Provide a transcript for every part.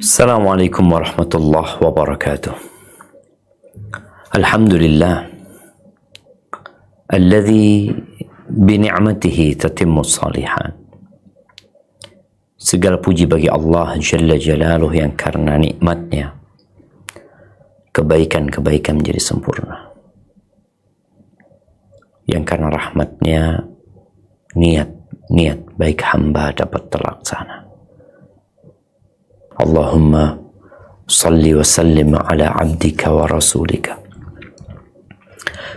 Assalamualaikum warahmatullahi wabarakatuh. Alhamdulillah alladzi bini'matihi tatimmu shalihat. Segala puji bagi Allah Jalla Jalaluh yang karena nikmatnya kebaikan-kebaikan menjadi sempurna, yang karena rahmatnya niat baik hamba dapat terlaksana. Allahumma salli wa sallim ala abdika wa rasulika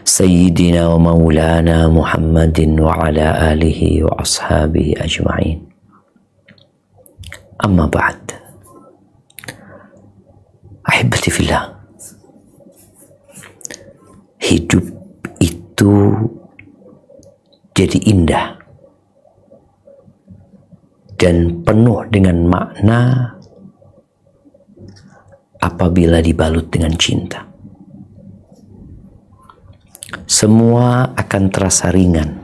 Sayyidina wa maulana Muhammadin wa ala alihi wa ashabihi ajma'in. Amma ba'd. Ahibati fillah, hidup itu jadi indah dan penuh dengan makna apabila dibalut dengan cinta. Semua akan terasa ringan,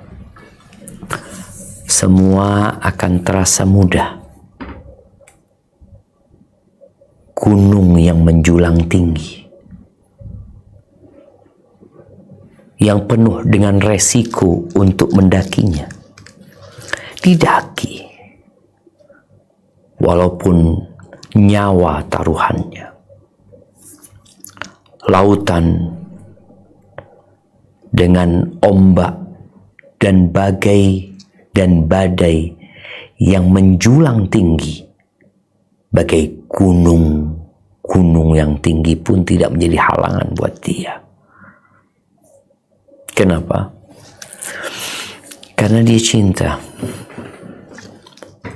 semua akan terasa mudah. Gunung yang menjulang tinggi, yang penuh dengan resiko untuk mendakinya, didaki walaupun nyawa taruhannya. Lautan dengan ombak dan bagai dan badai yang menjulang tinggi, bagai gunung yang tinggi pun tidak menjadi halangan buat dia. Kenapa? Karena dia cinta.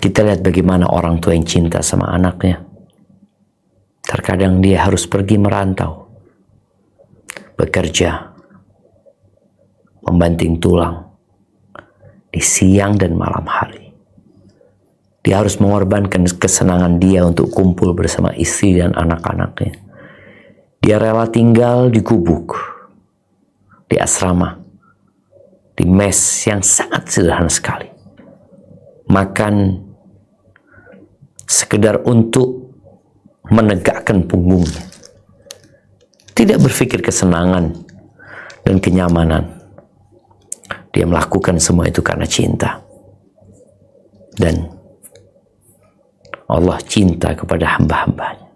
Kita lihat bagaimana orang tua yang cinta sama anaknya. Terkadang dia harus pergi merantau, bekerja, membanting tulang di siang dan malam hari. Dia harus mengorbankan kesenangan dia untuk kumpul bersama istri dan anak-anaknya. Dia rela tinggal di gubuk, di asrama, di mes yang sangat sederhana sekali. Makan sekedar untuk menegakkan punggungnya. Tidak berpikir kesenangan dan kenyamanan. Dia melakukan semua itu karena cinta. Dan Allah cinta kepada hamba-hambanya.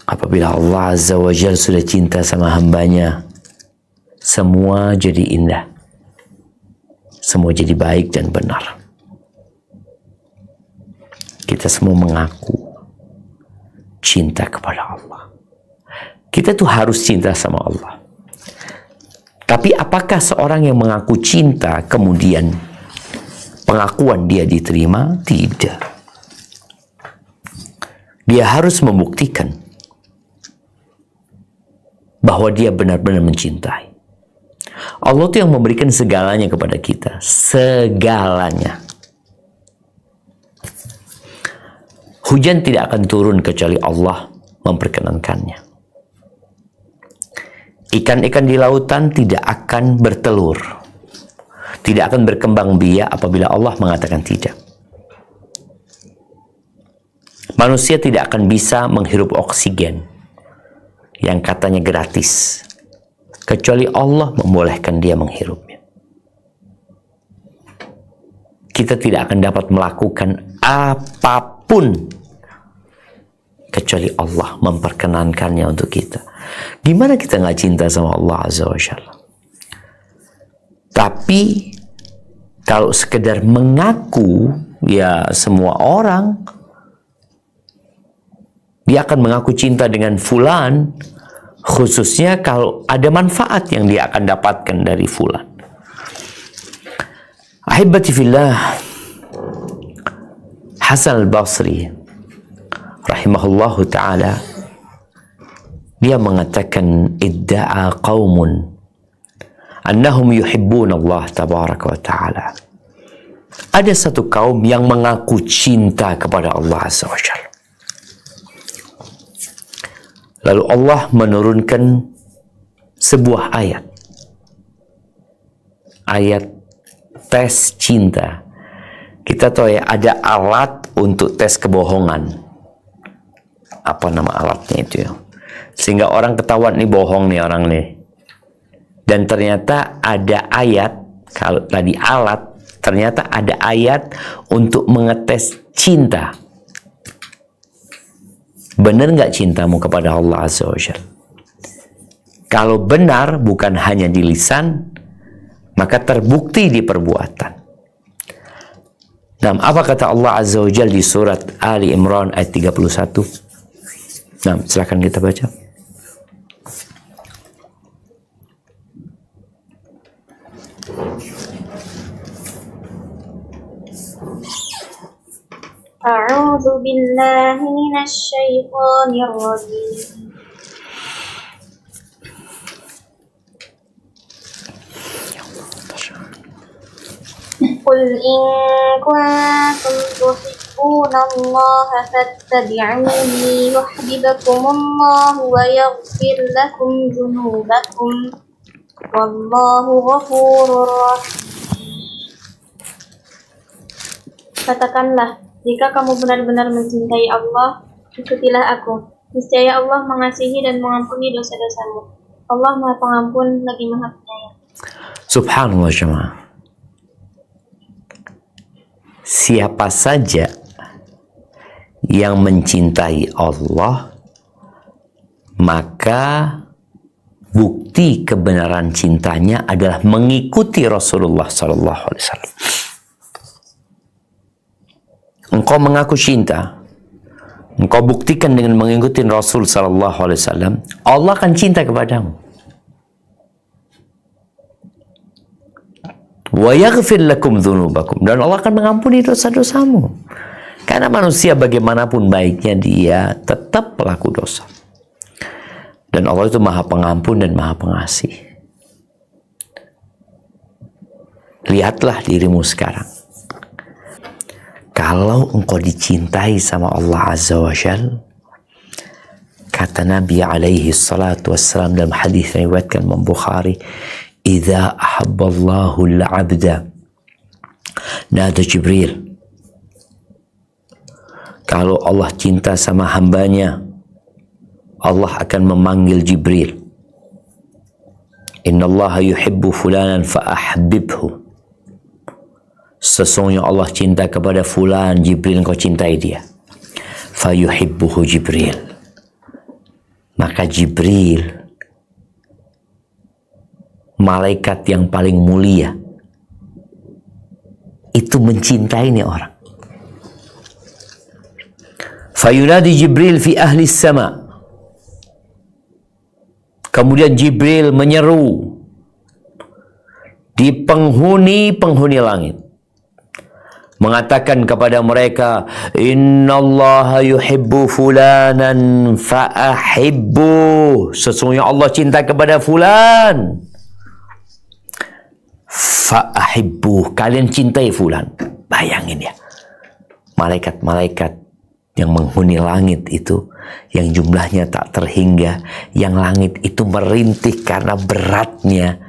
Apabila Allah Azza wa Jalla sudah cinta sama hambanya, semua jadi indah. Semua jadi baik dan benar. Kita semua mengaku cinta kepada Allah. Kita tuh harus cinta sama Allah. Tapi apakah seorang yang mengaku cinta kemudian pengakuan dia diterima? Tidak. Dia harus membuktikan bahwa dia benar-benar mencintai. Allah itu yang memberikan segalanya kepada kita. Segalanya. Hujan tidak akan turun kecuali Allah memperkenankannya. Ikan-ikan di lautan tidak akan bertelur, tidak akan berkembang biak apabila Allah mengatakan tidak. Manusia tidak akan bisa menghirup oksigen yang katanya gratis, kecuali Allah membolehkan dia menghirupnya. Kita tidak akan dapat melakukan apapun kecuali Allah memperkenankannya untuk kita. Gimana kita nggak cinta sama Allah Azza wa Jalla? Tapi kalau sekedar mengaku, ya semua orang dia akan mengaku cinta dengan fulan, khususnya kalau ada manfaat yang dia akan dapatkan dari fulan. Ahibati fillah, Hasan al-Basri rahimahullahu ta'ala, dia mengatakan, idda'a qaumun annahum yuhibbun Allah tabaraka wa ta'ala. Ada satu kaum yang mengaku cinta kepada Allah Azza wa Jalla. Lalu Allah menurunkan sebuah ayat. Ayat tes cinta. Kita tahu ya, ada alat untuk tes kebohongan. Apa nama alatnya itu ya? Sehingga orang ketahuan nih bohong nih orang nih. Dan ternyata ada ayat, kalau tadi alat, ternyata ada ayat untuk mengetes cinta. Benar nggak cintamu kepada Allah Azza wa Jalla? Kalau benar bukan hanya di lisan, maka terbukti di perbuatan. Nah, apa kata Allah Azza wa Jalla di surat Ali Imran ayat 31? Nah, silakan kita baca. A'udzu billahi minasy syaithanir rajim. Qul in kuntum tuhibbunallaha fattabi'uni yuhibbukumullahu wa yaghfir lakum dzunubakum wallahu ghafurur rahim. Katakanlah, jika kamu benar-benar mencintai Allah, ikutilah aku. Niscaya Allah mengasihi dan mengampuni dosa-dosamu. Allah Maha Pengampun lagi Maha Penyayang. Subhanallah jemaah. Siapa saja yang mencintai Allah, maka bukti kebenaran cintanya adalah mengikuti Rasulullah Sallallahu Alaihi Wasallam. Engkau mengaku cinta, engkau buktikan dengan mengikuti Rasul Sallallahu Alaihi Wasallam, Allah akan cinta kepadamu. Wa yaghfir lakum dzunubakum, dan Allah akan mengampuni dosa-dosamu. Karena manusia bagaimanapun baiknya dia tetap pelaku dosa. Dan Allah itu Maha Pengampun dan Maha Pengasih. Lihatlah dirimu sekarang. Kalau engkau dicintai sama Allah Azza wa Jalla, kata Nabi alaihi salatu wassalam dalam hadis yang diriwayatkan Imam Bukhari, "Idza ahabballahu al-'abda nada Jibril." Kalau Allah cinta sama hambanya, Allah akan memanggil Jibril. "Innallaha yuhibbu fulanan fa'ahbibhu." Sesungguhnya Allah cinta kepada fulan, Jibril, engkau cintai dia. Fayuhibbuhu Jibril. Maka Jibril, malaikat yang paling mulia, itu mencintai ini orang. Fayunadi Jibril fi ahli sama. Kemudian Jibril menyeru di penghuni langit, mengatakan kepada mereka, "Innallaha yuhibbu fulanan fa'ahibbu." Sesungguhnya Allah cinta kepada fulan. Fa'ahibbu, kalian cintai fulan. Bayangin ya, malaikat-malaikat yang menghuni langit itu, yang jumlahnya tak terhingga, yang langit itu merintih karena beratnya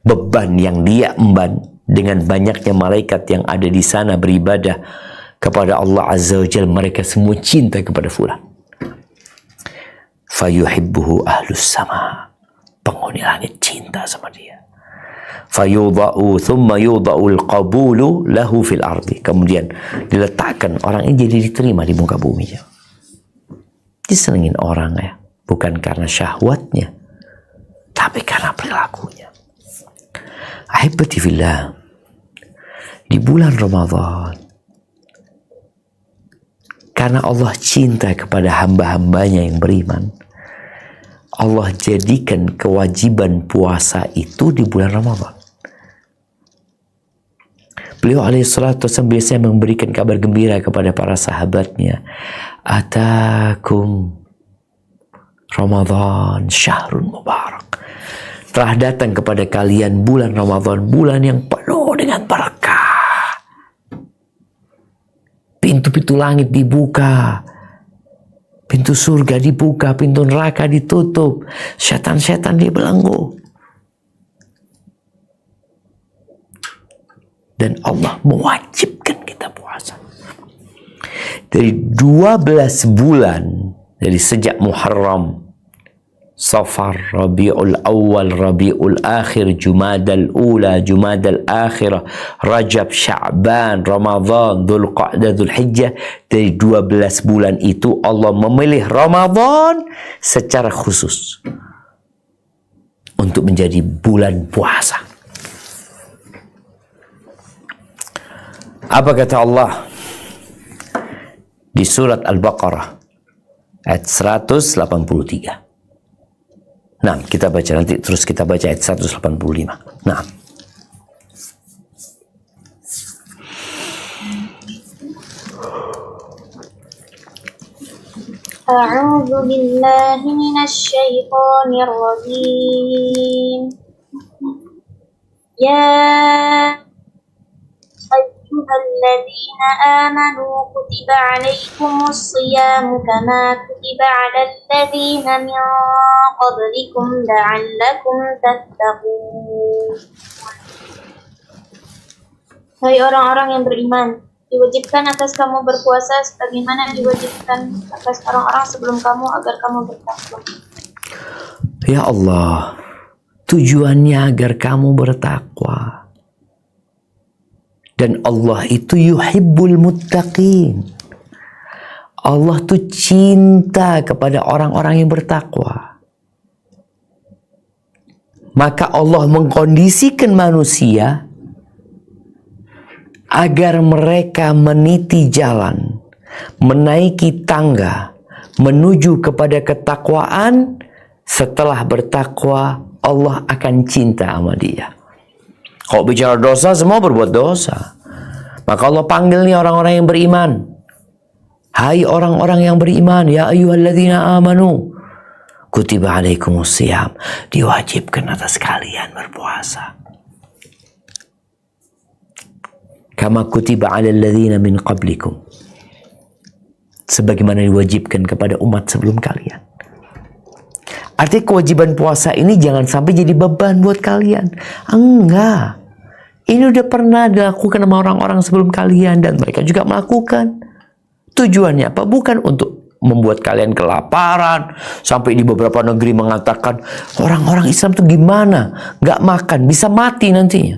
beban yang dia emban dengan banyaknya malaikat yang ada di sana beribadah kepada Allah Azza wa Jalla. Mereka semua cinta kepada fulan. Fayuhibbuhu ahlus sama, penghuni langit cinta sama dia. Fayudha'u thumma yudha'ul qabulu lahu fil ardi. Kemudian diletakkan orang ini jadi diterima di muka bumi. Disenengin orang ya, bukan karena syahwatnya, tapi karena perilakunya. Ahibati fillah, di bulan Ramadan, karena Allah cinta kepada hamba-hambanya yang beriman, Allah jadikan kewajiban puasa itu di bulan Ramadan. Beliau alaihissalatu wassalam biasanya memberikan kabar gembira kepada para sahabatnya. Atakum Ramadan syahrun mubarak. Telah datang kepada kalian bulan Ramadan, bulan yang penuh dengan berkah. Pintu-pintu langit dibuka, pintu surga dibuka, pintu neraka ditutup, setan-setan dibelenggu. Dan Allah mewajibkan kita puasa. Dari 12 bulan, dari sejak Muharram, Safar, Rabiul Awal, Rabiul Akhir, Jumadal Ula, Jumadal Akhirah, Rajab, Sya'ban, Ramadan, Dzulqa'dah, Dzulhijjah. Dari 12 bulan itu Allah memilih Ramadan secara khusus untuk menjadi bulan puasa. Apa kata Allah di surat Al-Baqarah ayat 183? Nah, kita baca nanti terus kita baca ayat 185. Nah. A'udzu billahi minasy syaithanir rajim. Ya ayyuhalladzina amanu kutiba 'alaikumus shiyamu kama kutiba 'alal ladzina min qablikum la'allakum tattaqun. Hai orang-orang yang beriman, diwajibkan atas kamu berpuasa sebagaimana diwajibkan atas orang-orang sebelum kamu agar kamu bertakwa. Ya Allah, tujuannya agar kamu bertakwa. Dan Allah itu yuhibbul muttaqin. Allah tuh cinta kepada orang-orang yang bertakwa. Maka Allah mengkondisikan manusia agar mereka meniti jalan, menaiki tangga, menuju kepada ketakwaan. Setelah bertakwa, Allah akan cinta sama dia. Kalau bicara dosa, semua berbuat dosa. Maka Allah panggil nih orang-orang yang beriman. Hai orang-orang yang beriman, ya ayyuhalladzina amanu, kutiba alaikumus syiyam, diwajibkan atas kalian berpuasa. Kama kutiba alal ladzina min qablikum, sebagaimana diwajibkan kepada umat sebelum kalian. Artinya kewajiban puasa ini jangan sampai jadi beban buat kalian. Enggak. Ini udah pernah dilakukan sama orang-orang sebelum kalian dan mereka juga melakukan. Tujuannya apa? Bukan untuk membuat kalian kelaparan. Sampai di beberapa negeri mengatakan orang-orang Islam tuh gimana? Nggak makan, bisa mati nantinya.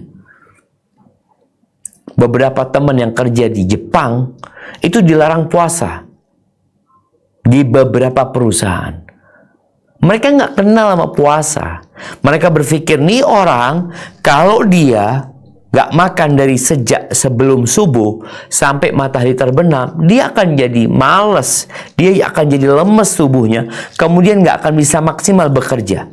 Beberapa teman yang kerja di Jepang itu dilarang puasa di beberapa perusahaan. Mereka nggak kenal sama puasa. Mereka berpikir nih orang kalau dia nggak makan dari sejak sebelum subuh sampai matahari terbenam, dia akan jadi malas, dia akan jadi lemes tubuhnya, kemudian nggak akan bisa maksimal bekerja.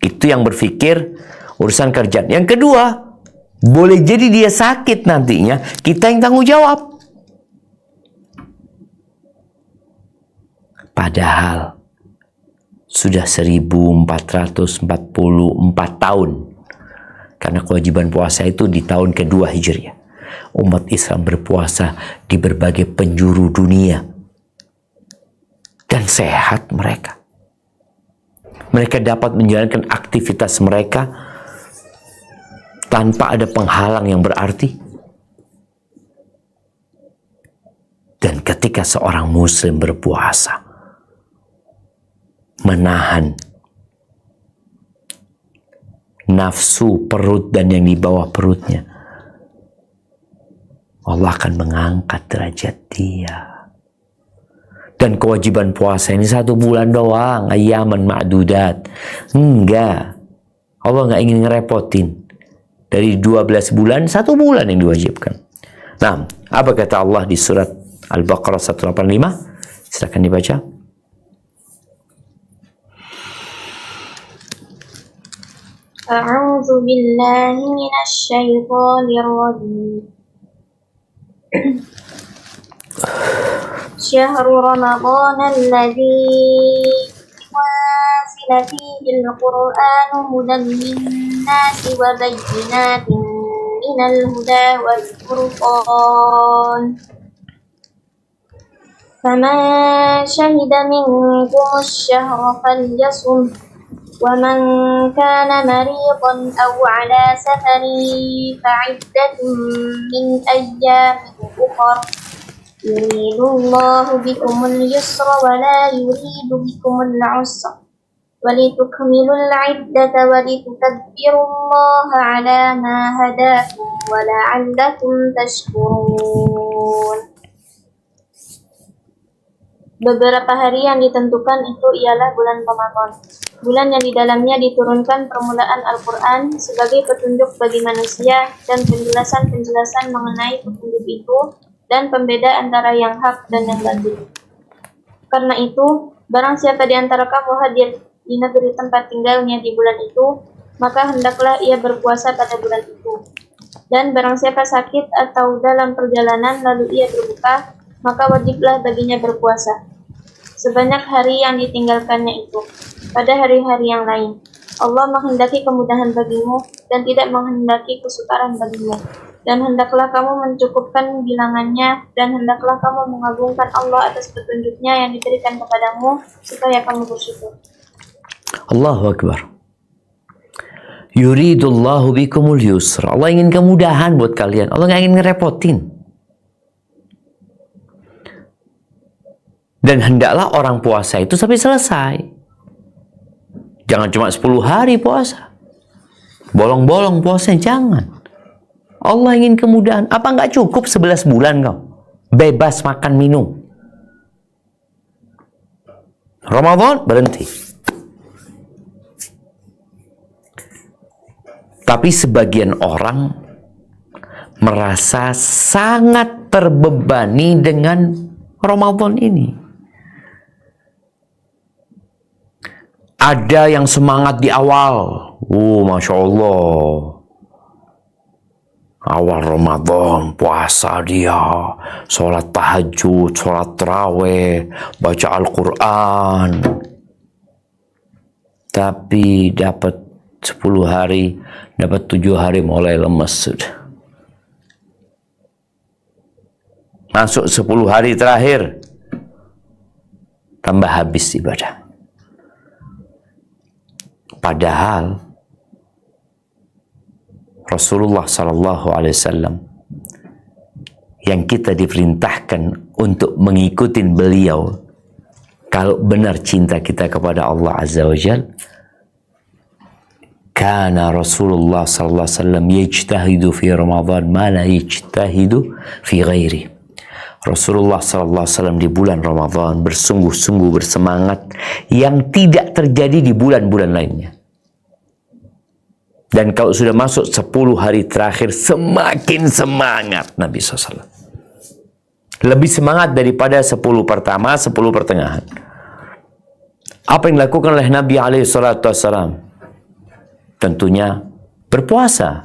Itu yang berpikir urusan kerjaan. Yang kedua, boleh jadi dia sakit nantinya, kita yang tanggung jawab. Padahal sudah 1444 tahun. Karena kewajiban puasa itu di tahun kedua Hijriah. Umat Islam berpuasa di berbagai penjuru dunia. Dan sehat mereka. Mereka dapat menjalankan aktivitas mereka tanpa ada penghalang yang berarti. Dan ketika seorang muslim berpuasa, menahan nafsu perut dan yang di bawah perutnya, Allah akan mengangkat derajat dia. Dan kewajiban puasa ini 1 bulan doang, ayyaman ma'dudat. Enggak, Allah nggak ingin ngerepotin. Dari 12 bulan, 1 bulan yang diwajibkan. Nah, apa kata Allah di surat Al-Baqarah 185? Silakan dibaca. A'udzu billahi minasy syaithanir rajim. Syahrul Ramadan alladzi unzila fihi al-Qur'anu hudan lin-nasi wa bayyinatin minal huda wal furqan. Faman syahida minkum asy-syahra falyasum. ومن كان مريضا أو على سفر فعدة من أيام أخر Yuridullahu bikumul yusra wa la yuridu bikumul usra ولتكملوا العدة ولتكبروا الله على ما هداكم ولعلكم تشكرون. Beberapa hari yang ditentukan itu ialah bulan Ramadan, bulan yang di dalamnya diturunkan permulaan Al-Quran sebagai petunjuk bagi manusia dan penjelasan-penjelasan mengenai petunjuk itu dan pembeda antara yang hak dan yang batil. Karena itu, barang siapa di antara kamu hadir di negeri tempat tinggalnya di bulan itu, maka hendaklah ia berpuasa pada bulan itu. Dan barang siapa sakit atau dalam perjalanan lalu ia berbuka, maka wajiblah baginya berpuasa sebanyak hari yang ditinggalkannya itu pada hari-hari yang lain. Allah menghendaki kemudahan bagimu dan tidak menghendaki kesukaran bagimu. Dan hendaklah kamu mencukupkan bilangannya, dan hendaklah kamu mengagungkan Allah atas petunjuknya yang diberikan kepadamu supaya kamu bersyukur. Allahu Akbar. Yuridullahu bikumul yusra. Allah ingin kemudahan buat kalian. Allah nggak ingin ngerepotin. Dan hendaklah orang puasa itu sampai selesai. Jangan cuma 10 hari puasa. Bolong-bolong puasa, jangan. Allah ingin kemudahan. Apa nggak cukup 11 bulan kau? Bebas makan minum. Ramadan berhenti. Tapi sebagian orang merasa sangat terbebani dengan Ramadan ini. Ada yang semangat di awal. Masya Allah. Awal Ramadan, puasa dia. Sholat tahajud, sholat tarawih, baca Al-Quran. Tapi dapat 10 hari, dapat 7 hari mulai lemes sudah. Masuk 10 hari terakhir, tambah habis ibadah. Padahal Rasulullah SAW yang kita diperintahkan untuk mengikuti beliau, kalau benar cinta kita kepada Allah Azza wa Jalla, kana Rasulullah SAW yajtahidu fi Ramadan ma la yajtahidu fi ghairi. Rasulullah SAW di bulan Ramadan bersungguh-sungguh bersemangat yang tidak terjadi di bulan-bulan lainnya. Dan kalau sudah masuk 10 hari terakhir, semakin semangat Nabi SAW. Lebih semangat daripada 10 pertama, 10 pertengahan. Apa yang dilakukan oleh Nabi SAW? Tentunya berpuasa.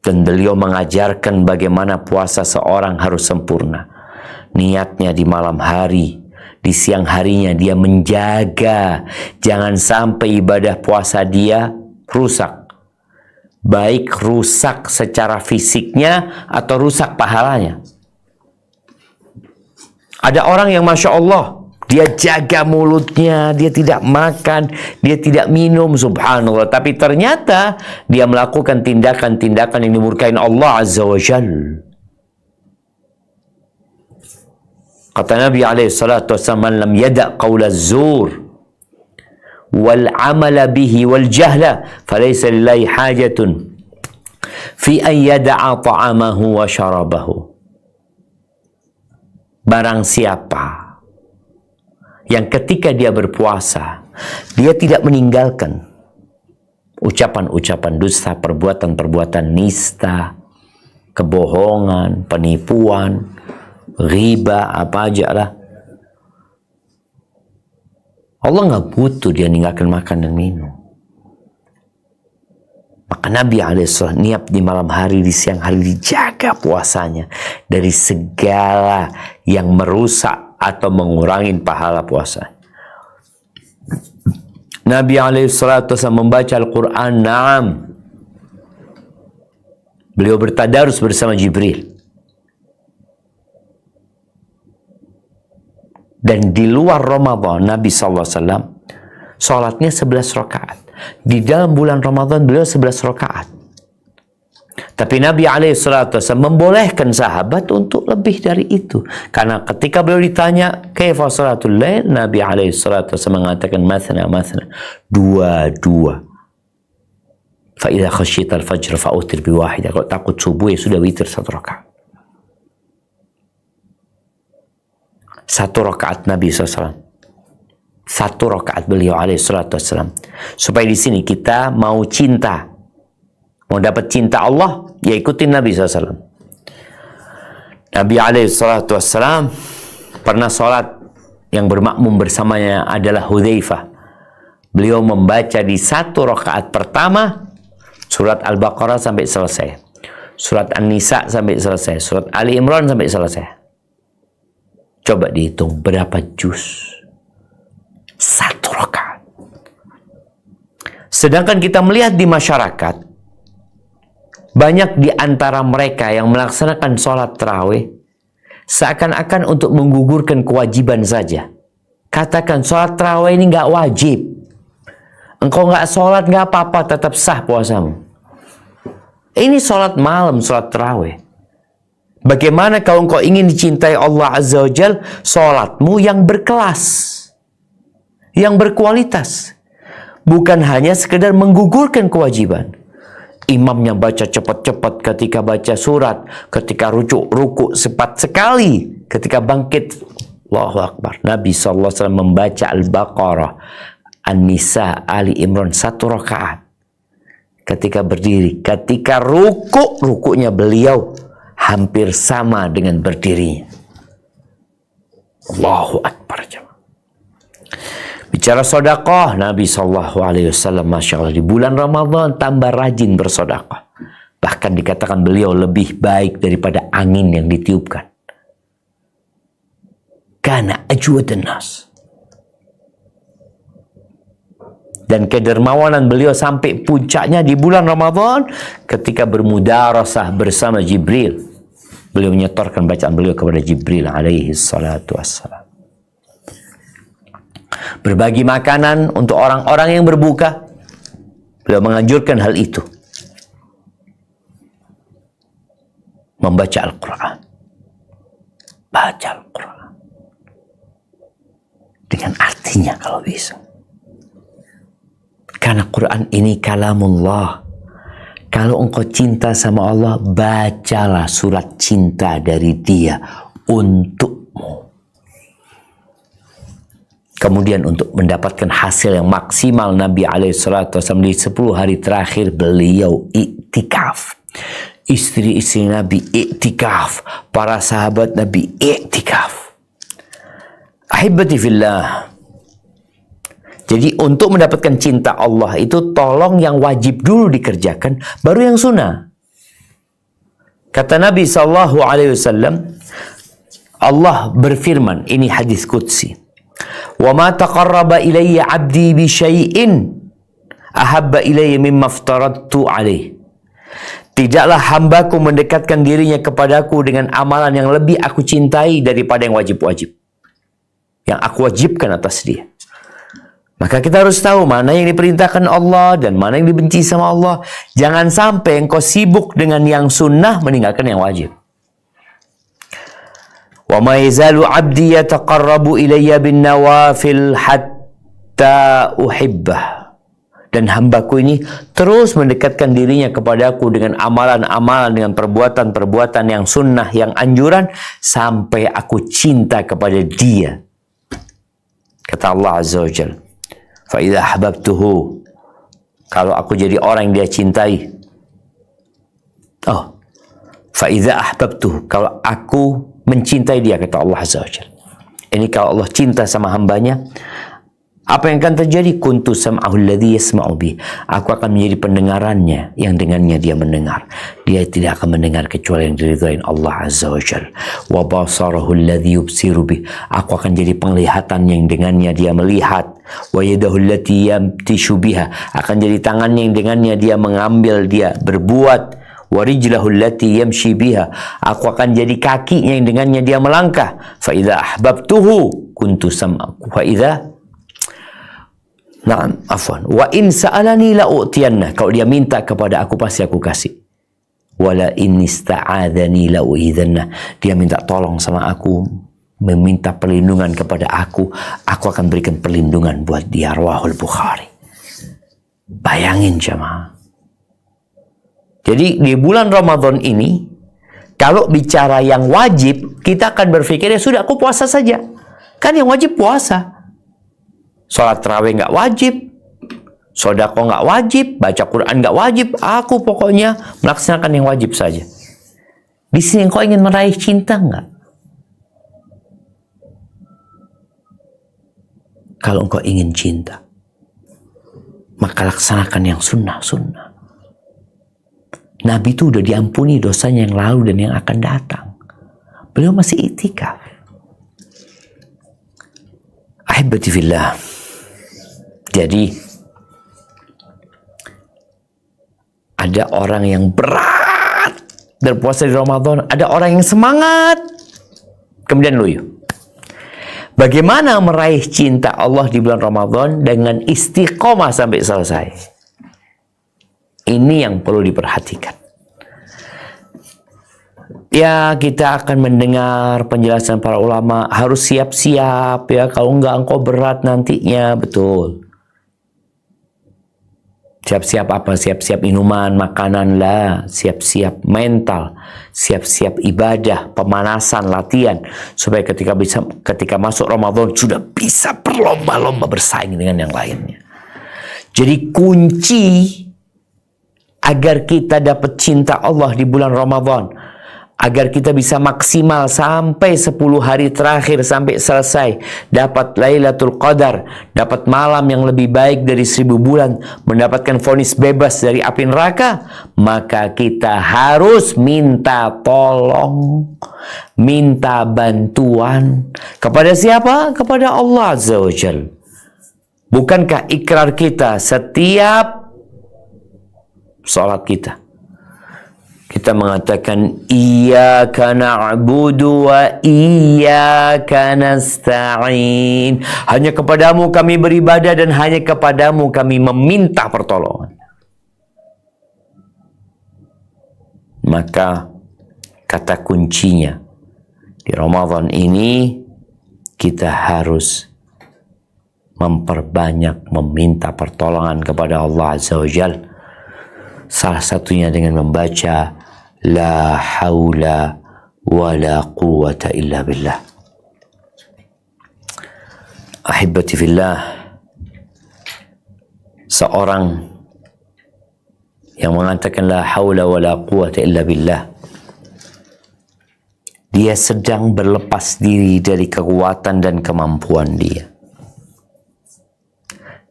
Dan beliau mengajarkan bagaimana puasa seorang harus sempurna. Niatnya di malam hari, di siang harinya dia menjaga jangan sampai ibadah puasa dia rusak. Baik rusak secara fisiknya atau rusak pahalanya. Ada orang yang Masya Allah, dia jaga mulutnya, dia tidak makan, dia tidak minum, subhanallah. Tapi ternyata dia melakukan tindakan-tindakan yang dimurkain Allah Azza wa Jalla. Kata Nabi SAW, man lam yada' qawla zur wal amala bihi wal jahla falaysa lillahi hajatun fi an yada'a ta'amahu wa syarabahu. Barang siapa yang ketika dia berpuasa, dia tidak meninggalkan ucapan-ucapan dusta, perbuatan-perbuatan nista, kebohongan, penipuan, riba, apa aja lah. Allah nggak butuh dia ninggalkan makan dan minum. Maka Nabi SAW niat di malam hari, di siang hari dijaga puasanya dari segala yang merusak atau mengurangi pahala puasa. Nabi SAW membaca Al-Quran, na'am. Beliau bertadarus bersama Jibril. Dan di luar Ramadan, Nabi SAW sholatnya 11 rakaat. Di dalam bulan Ramadan beliau 11 rakaat. Tapi Nabi SAW membolehkan sahabat untuk lebih dari itu. Karena ketika beliau ditanya kaifa salatul lail, Nabi SAW mengatakan mathna, dua. Fa idza khasyita al-fajr fa utir bi wahidah. Kalau takut subuh ya sudah witir 1 rakaat. 1 rakaat Nabi SAW. 1 rakaat beliau SAW. Supaya di sini kita mau cinta, mau dapat cinta Allah, ya ikutin Nabi SAW. Nabi SAW pernah sholat yang bermakmum bersamanya adalah Hudzaifah. Beliau membaca di 1 rakaat pertama surat Al-Baqarah sampai selesai, surat An-Nisa sampai selesai, surat Ali Imran sampai selesai. Coba dihitung berapa juz 1 rakaat. Sedangkan kita melihat di masyarakat, banyak di antara mereka yang melaksanakan sholat tarawih seakan-akan untuk menggugurkan kewajiban saja. Katakan sholat tarawih ini nggak wajib. Engkau nggak sholat nggak apa-apa, tetap sah puasamu. Ini sholat malam, sholat tarawih. Bagaimana kalau engkau ingin dicintai Allah Azza wa Jal, sholatmu yang berkelas, yang berkualitas, bukan hanya sekedar menggugurkan kewajiban. Imamnya baca cepat-cepat ketika baca surat, ketika ruku cepat sekali, ketika bangkit Allahu Akbar. Nabi SAW membaca Al-Baqarah, An-Nisa, Ali Imran 1 rakaat. Ketika berdiri, ketika rukunya beliau hampir sama dengan berdirinya. Allahu Akbar. Bicara sedekah, Nabi SAW, Masya Allah, di bulan Ramadan tambah rajin bersedekah. Bahkan dikatakan beliau lebih baik daripada angin yang ditiupkan. Kana ajwadan nas. Dan kedermawanan beliau sampai puncaknya di bulan Ramadan ketika bermudarasah bersama Jibril. Beliau menyetorkan bacaan beliau kepada Jibril alaihi salatu wassalam. Berbagi makanan untuk orang-orang yang berbuka, beliau menganjurkan hal itu. Membaca Al-Quran, baca Al-Quran dengan artinya kalau bisa. Karena Quran ini kalamullah. Kalau engkau cinta sama Allah, bacalah surat cinta dari Dia untukmu. Kemudian untuk mendapatkan hasil yang maksimal, Nabi SAW di 10 hari terakhir beliau iktikaf. Istri-istri Nabi iktikaf. Para sahabat Nabi iktikaf. Ahibati fillah. Jadi untuk mendapatkan cinta Allah itu tolong yang wajib dulu dikerjakan, baru yang sunnah. Kata Nabi SAW, Allah berfirman, ini hadis qudsi. وَمَا تَقَرَّبَ إِلَيَّ عَبْدِي بِشَيْءٍ أَحَبَّ إِلَيَّ مِمَّا افْتَرَضْتُ عَلَيْهِ. Tidaklah hambaku mendekatkan dirinya kepadaku dengan amalan yang lebih aku cintai daripada yang wajib-wajib, yang aku wajibkan atas dia. Maka kita harus tahu mana yang diperintahkan Allah dan mana yang dibenci sama Allah. Jangan sampai engkau sibuk dengan yang sunnah meninggalkan yang wajib. Wa ma yazalu 'abdi yataqarrabu ilayya bin nawafil hatta uhibbah. Dan hambaku ini terus mendekatkan dirinya kepadaku dengan amalan-amalan, dengan perbuatan-perbuatan yang sunnah, yang anjuran, sampai aku cinta kepada dia. Kata Allah Azza wa Jalla, fa idza ahbabtuhu, kalau aku jadi orang yang dia cintai. Fa idza ahbabtuhu, kalau aku mencintai dia, kata Allah Azza wa Jalla. Ini kalau Allah cinta sama hambanya, apa yang akan terjadi? Kuntu sam'ahu alladhi yasma'u bih. Aku akan menjadi pendengarannya yang dengannya dia mendengar. Dia tidak akan mendengar kecuali yang diridhoin Allah Azza wa Jalla. Wa basarahu alladhi yubsiru bih. Aku akan jadi penglihatan yang dengannya dia melihat. Wa yadahu allati yamtishu biha. Akan jadi tangannya yang dengannya dia mengambil, dia berbuat. Wa rijlahu allati yamshi biha. Aku akan jadi kakinya yang dengannya dia melangkah. Fa idza ahbabtuhu kuntu sam'ahu. Fa idza Naam, afwan. Wa in sa'alani la u'tiyanna. Kalau dia minta kepada aku, pasti aku kasih. wala in ista'adzani la uidzanna. Dia minta tolong sama aku, meminta perlindungan kepada aku akan berikan perlindungan buat dia. Rawahul Bukhari. Bayangin jemaah. Jadi di bulan Ramadan ini, kalau bicara yang wajib, kita akan berpikir, ya sudah, aku puasa saja. Kan yang wajib puasa. Sholat tarawih nggak wajib, sedekah nggak wajib, baca Quran nggak wajib. Aku pokoknya melaksanakan yang wajib saja. Di sini engkau ingin meraih cinta nggak? Kalau engkau ingin cinta, maka laksanakan yang sunnah-sunnah. Nabi itu udah diampuni dosanya yang lalu dan yang akan datang. Beliau masih itikaf. Ahibati fillah. Jadi, ada orang yang berat berpuasa di Ramadan, ada orang yang semangat, kemudian loyo. Bagaimana meraih cinta Allah di bulan Ramadan dengan istiqomah sampai selesai? Ini yang perlu diperhatikan. Ya, kita akan mendengar penjelasan para ulama, harus siap-siap ya, kalau enggak engkau berat nantinya, betul. Siap-siap apa? Siap-siap minuman, makanan lah, siap-siap mental, siap-siap ibadah, pemanasan, latihan, supaya ketika masuk Ramadan sudah bisa berlomba-lomba bersaing dengan yang lainnya. Jadi kunci agar kita dapat cinta Allah di bulan Ramadan, agar kita bisa maksimal sampai 10 hari terakhir sampai selesai, dapat Lailatul Qadar, dapat malam yang lebih baik dari 1000 bulan, mendapatkan vonis bebas dari api neraka, maka kita harus minta tolong, minta bantuan kepada siapa? Kepada Allah Azza wa Jalla. Bukankah ikrar kita setiap salat kita mengatakan iyyaka na'budu wa iyyaka nasta'in, hanya kepadamu kami beribadah dan hanya kepadamu kami meminta pertolongan. Maka kata kuncinya di Ramadan ini, kita harus memperbanyak meminta pertolongan kepada Allah Azza wa Jalla. Salah satunya dengan membaca La haula wa la quwata illa billah. Ahibati fillah, seorang yang mengatakan la haula wa la quwata illa billah, dia sedang berlepas diri dari kekuatan dan kemampuan dia.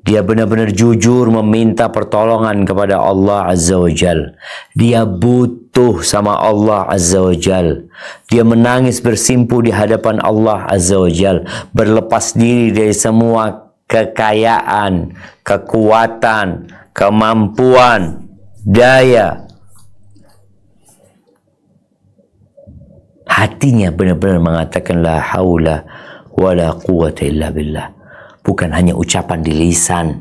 Dia benar-benar jujur meminta pertolongan kepada Allah Azza wa Jal. Dia butuh sama Allah Azza wa Jal. Dia menangis bersimpuh di hadapan Allah Azza wa Jal. Berlepas diri dari semua kekayaan, kekuatan, kemampuan, daya. Hatinya benar-benar mengatakan la haula wa la quwata illa billah. Bukan hanya ucapan di lisan,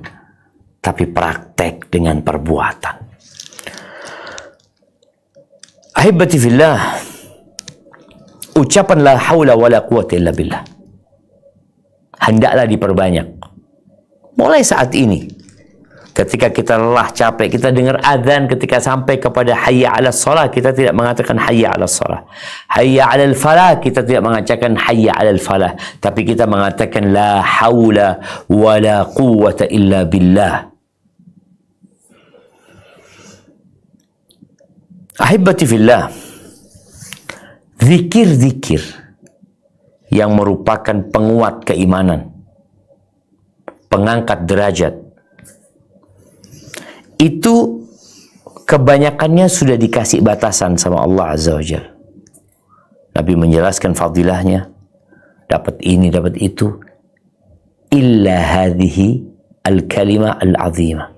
tapi praktek dengan perbuatan. Ahibati fillah, ucapan la haula wa la quwata illa billah hendaklah diperbanyak. Mulai saat ini, ketika kita lelah, capek, kita dengar azan, ketika sampai kepada hayya 'alas shalah, kita tidak mengatakan hayya 'alas shalah. Hayya 'alal falah, kita tidak mengatakan hayya 'alal falah, tapi kita mengatakan la haula wa la quwwata illa billah. Ahibati fillah, zikir-zikir yang merupakan penguat keimanan, pengangkat derajat, itu kebanyakannya sudah dikasih batasan sama Allah Azza wa Jalla. Nabi menjelaskan fadilahnya, dapat ini, dapat itu, illa hadhihi al-kalimah al-azimah,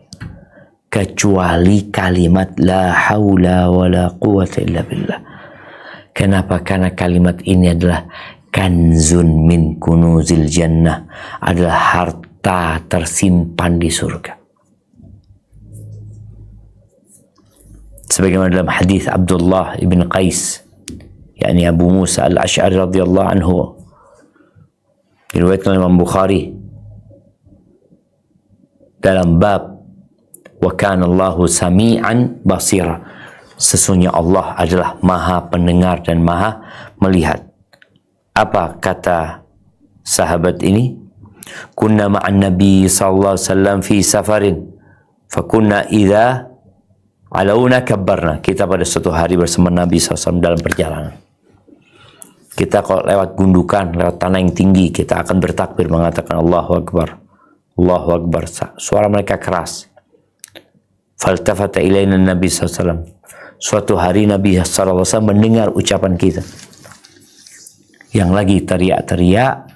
kecuali kalimat la haula wa la quwata illa billah. Kenapa? Karena kalimat ini adalah kanzun min kunuzil jannah, adalah harta tersimpan di surga. sebagaimana dalam hadis Abdullah ibn Qais, yakni Abu Musa al-Ash'ari radhiyallahu anhu, diriwayatkan oleh Imam Bukhari dalam bab wa kana Allahu sami'an basira, sesungguhnya Allah adalah maha pendengar dan maha melihat. Apa kata sahabat ini? Kunna ma'an Nabi sallallahu alaihi wasallam fi safarin fakunna idza alauna kabbarna. Kita pada suatu hari bersama Nabi SAW dalam perjalanan. Kita kalau lewat gundukan, lewat tanah yang tinggi, kita akan bertakbir mengatakan Allahu Akbar, Allahu Akbar. Suara mereka keras. Faltafata ilaina Nabi SAW. Suatu hari Nabi SAW mendengar ucapan kita yang lagi teriak-teriak,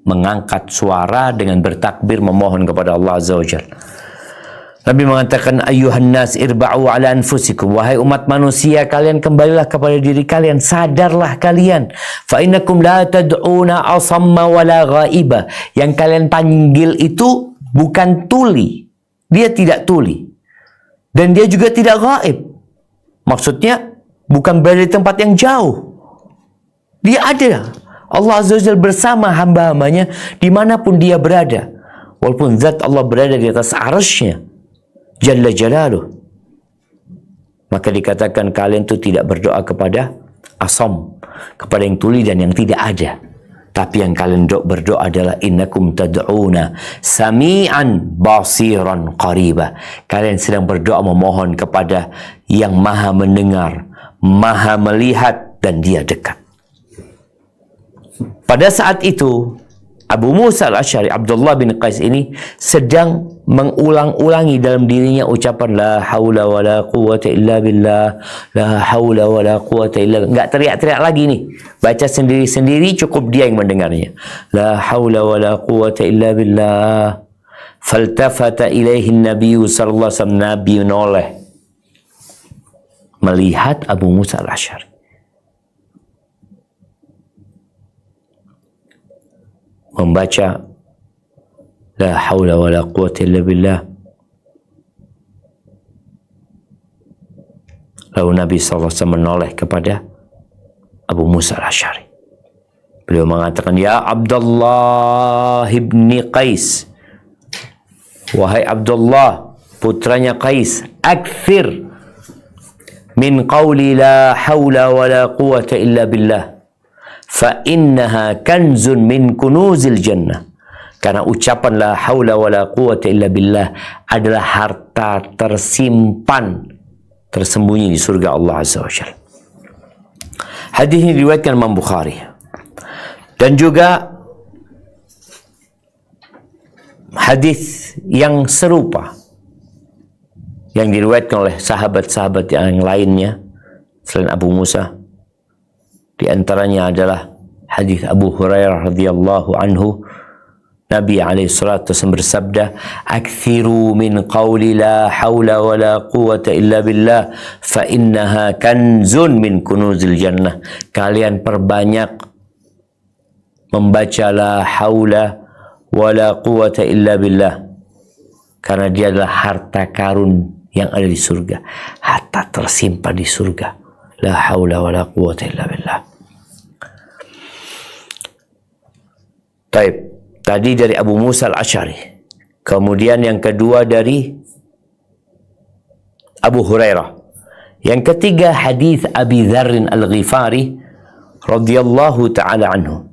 mengangkat suara dengan bertakbir memohon kepada Allah Azza wa Jalla. Nabi mengatakan, ayuhan nas irba'u ala anfusikum, wahai umat manusia, kalian kembalilah kepada diri kalian, sadarlah kalian, fa innakum la tad'una asamma wala ghaiba. Yang kalian panggil itu bukan tuli, dia tidak tuli, dan dia juga tidak gaib. Maksudnya bukan berada di tempat yang jauh, dia ada. Allah Azza wa Jalla bersama hamba-hambanya dimanapun dia berada, walaupun zat Allah berada di atas arsy-Nya Jalla Jalaluh. Maka dikatakan kalian itu tidak berdoa kepada asam, kepada yang tuli dan yang tidak ada, tapi yang kalian berdoa adalah innakum tad'una sami'an basiran qariba. Kalian sedang berdoa memohon kepada yang maha mendengar, maha melihat, dan dia dekat. Pada saat itu Abu Musa al-Ash'ari, Abdullah bin Qais ini sedang mengulang-ulangi dalam dirinya ucapan la haula wala quwata illa billah, la haula wala quwata illa billah. Enggak teriak-teriak lagi nih, baca sendiri-sendiri, cukup dia yang mendengarnya. La haula wala quwata illa billah. Faltafata ilaihi Nabi sallallahu alaihi wasallam. Nabi noleh melihat Abu Musa al-Ash'ari, membaca la haula wala quwata illa billah. Lalu Nabi SAW menoleh kepada Abu Musa al-Ash'ari. Beliau mengatakan, ya Abdullah ibni Qais, wahai Abdullah putranya Qais, akthir min qawli la haula wala quwata illa billah, fa innaha kanzun min kunuzil jannah. Karena ucapan la haula wala quwata illa billah adalah harta tersimpan, tersembunyi di surga Allah Azza wa Jalla. Hadis ini diriwayatkan Imam Bukhari. Dan juga hadis yang serupa yang diriwayatkan oleh sahabat-sahabat yang lainnya selain Abu Musa. Di antaranya adalah hadis Abu Hurairah radhiyallahu anhu. Nabi alaihi salatu wasallam bersabda, "Aktsiru min qawli la haula wala quwata illa billah, fa innaha kanzun min kunuzil jannah." Kalian perbanyak membaca la haula wala quwata illa billah, karena dia adalah harta karun yang ada di surga, harta tersimpan di surga. La haula wala quwata illa billah. Taib. Tadi dari Abu Musa al-Ash'ari. Kemudian yang kedua dari Abu Hurairah. Yang ketiga hadis Abi Dzarr al-Ghifari radhiyallahu taala anhu.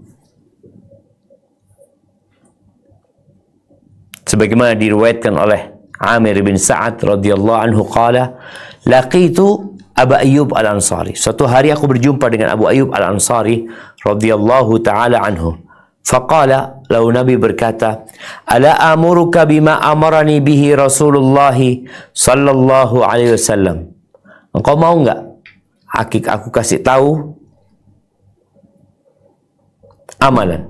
Sebagaimana diriwayatkan oleh Amir bin Sa'ad radhiyallahu anhu qala, laqitu Abu Ayyub al-Ansari. Suatu hari aku berjumpa dengan Abu Ayyub al-Ansari radhiyallahu taala anhu. Faqala, lalu Nabi berkata, ala amuruka bima amarani bihi Rasulullah sallallahu alaihi wasallam. Engkau mau enggak aku kasih tahu amalan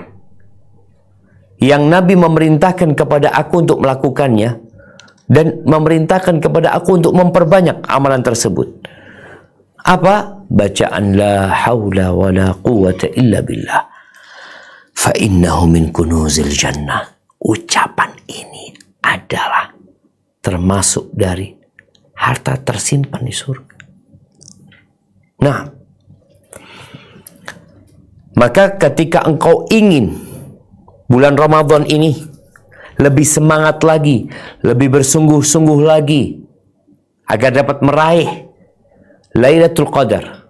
yang Nabi memerintahkan kepada aku untuk melakukannya dan memerintahkan kepada aku untuk memperbanyak amalan tersebut. Apa? Bacaan la haula wala quwata illa billah. Fa innahu min kunuzil jannah. Ucapan ini adalah termasuk dari harta tersimpan di surga. Nah, maka ketika engkau ingin bulan Ramadan ini lebih semangat lagi, lebih bersungguh-sungguh lagi agar dapat meraih Lailatul Qadar,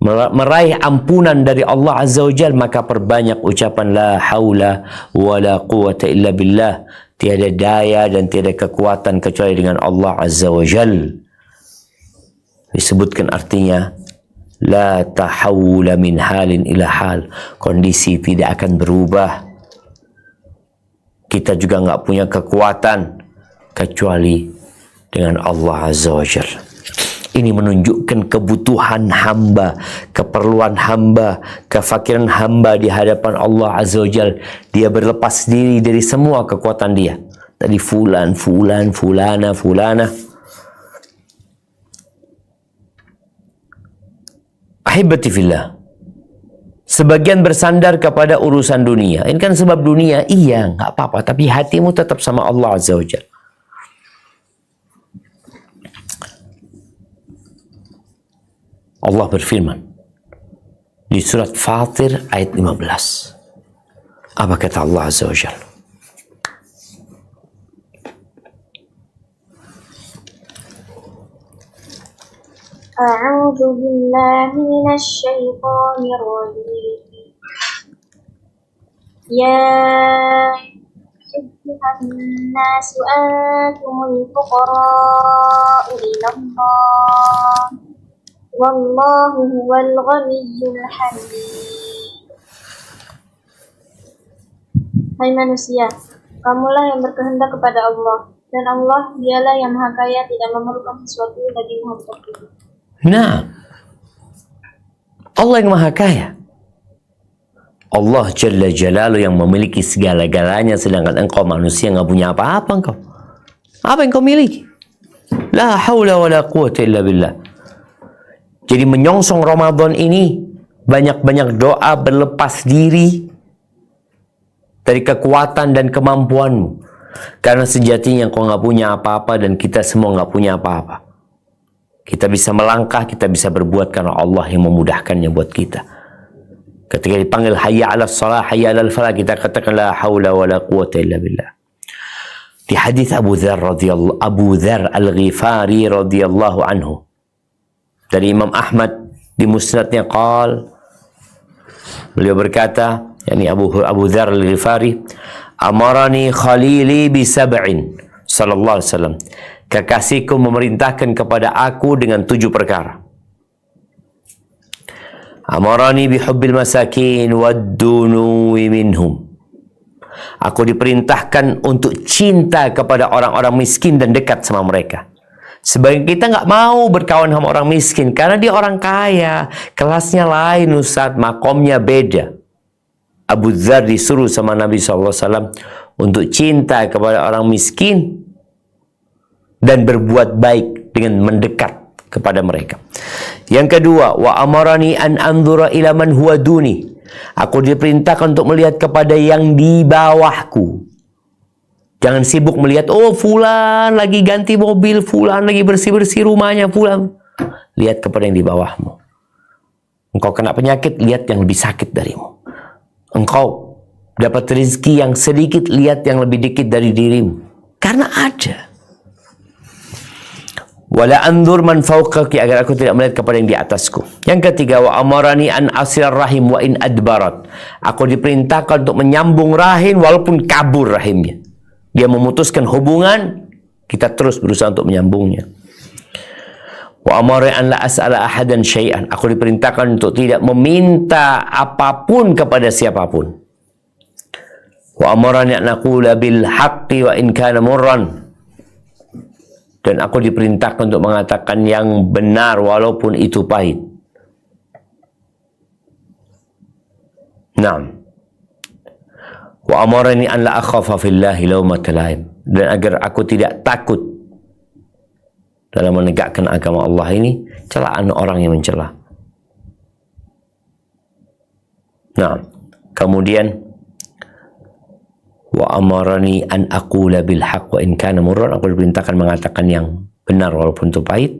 meraih ampunan dari Allah Azza wa Jal, maka perbanyak ucapan la haula wa la quwata illa billah. Tiada daya dan tiada kekuatan kecuali dengan Allah Azza wa Jal. Disebutkan artinya la tahawula min halin ila hal. Kondisi tidak akan berubah. Kita juga nggak punya kekuatan kecuali dengan Allah Azza wa Jal. Ini menunjukkan kebutuhan hamba, keperluan hamba, kefakiran hamba di hadapan Allah Azza wa Jal. Dia berlepas diri dari semua kekuatan dia. Tadi fulana. Ahibati fillah. Sebagian bersandar kepada urusan dunia. Ini kan sebab dunia, iya, nggak apa-apa. Tapi hatimu tetap sama Allah Azza wa Jal. Allah berfirman di surat Fatir ayat 15. Apa kata Allah Azza wa Jalla? A'udzu billahi minasy syaithanir rajim. Ya ayyuhan nasu antumul fuqara'u ila Allah. Wallahu huwal ghaniyyul hamid. Hai manusia, kamulah yang berkehendak kepada Allah, dan Allah dialah yang maha kaya, tidak memerlukan sesuatu bagimu untuk itu. Nah, Allah yang maha kaya. Allah Jalla Jalaluhu yang memiliki segala-galanya, sedangkan engkau manusia nggak punya apa-apa engkau. Apa yang kau miliki? La haula wa la quwata illa billah. Jadi menyongsong Ramadan ini, banyak-banyak doa berlepas diri dari kekuatan dan kemampuanmu. Karena sejatinya kau nggak punya apa-apa dan kita semua nggak punya apa-apa. Kita bisa melangkah, kita bisa berbuat karena Allah yang memudahkannya buat kita. Ketika dipanggil hayya 'alas shalah, hayya 'alal falah, kita katakan la haula wa la quwata illa billah. Di hadis Abu Dzar Al-Ghifari radhiyallahu anhu, dari Imam Ahmad di musnadnya beliau berkata, yakni Abu Dzar Al-Ghifari, amarani khalili bi sab'in sallallahu alaihi wasallam, kekasihku memerintahkan kepada aku dengan 7 perkara. Amarani bi hubbil masakin wad dunuwi minhum, aku diperintahkan untuk cinta kepada orang-orang miskin dan dekat sama mereka. Sebagian kita nggak mau berkawan sama orang miskin karena dia orang kaya, kelasnya lain, Ustaz, makomnya beda. Abu Dzar disuruh sama Nabi SAW untuk cinta kepada orang miskin dan berbuat baik dengan mendekat kepada mereka. Yang kedua, wa amarani an anzura ila man huwa duni, aku diperintahkan untuk melihat kepada yang di bawahku. Jangan sibuk melihat, oh fulan lagi ganti mobil, fulan lagi bersih-bersih rumahnya, fulan. Lihat kepada yang di bawahmu. Engkau kena penyakit, lihat yang lebih sakit darimu. Engkau dapat rezeki yang sedikit, lihat yang lebih dikit dari dirimu. Karena ada. Wala anzur man fawqaki, agar aku tidak melihat kepada yang di atasku. Yang ketiga, wa amarani an asir rahim wa in adbarat, aku diperintahkan untuk menyambung rahim walaupun kabur rahimnya. Dia memutuskan hubungan, kita terus berusaha untuk menyambungnya. Wa amara an la as'ala ahadan syai'an, aku diperintahkan untuk tidak meminta apapun kepada siapapun. Wa amarani an aqula bil haqqi wa in kana murran, dan aku diperintahkan untuk mengatakan yang benar walaupun itu pahit. Naam. Wa amarani an la akhafa fillahi laumata laim, dan agar aku tidak takut dalam menegakkan agama Allah ini celaan orang yang mencela. Nah, kemudian wa amarani an aqula bil haqq wa in kana murran, aku diperintahkan mengatakan yang benar walaupun itu pahit.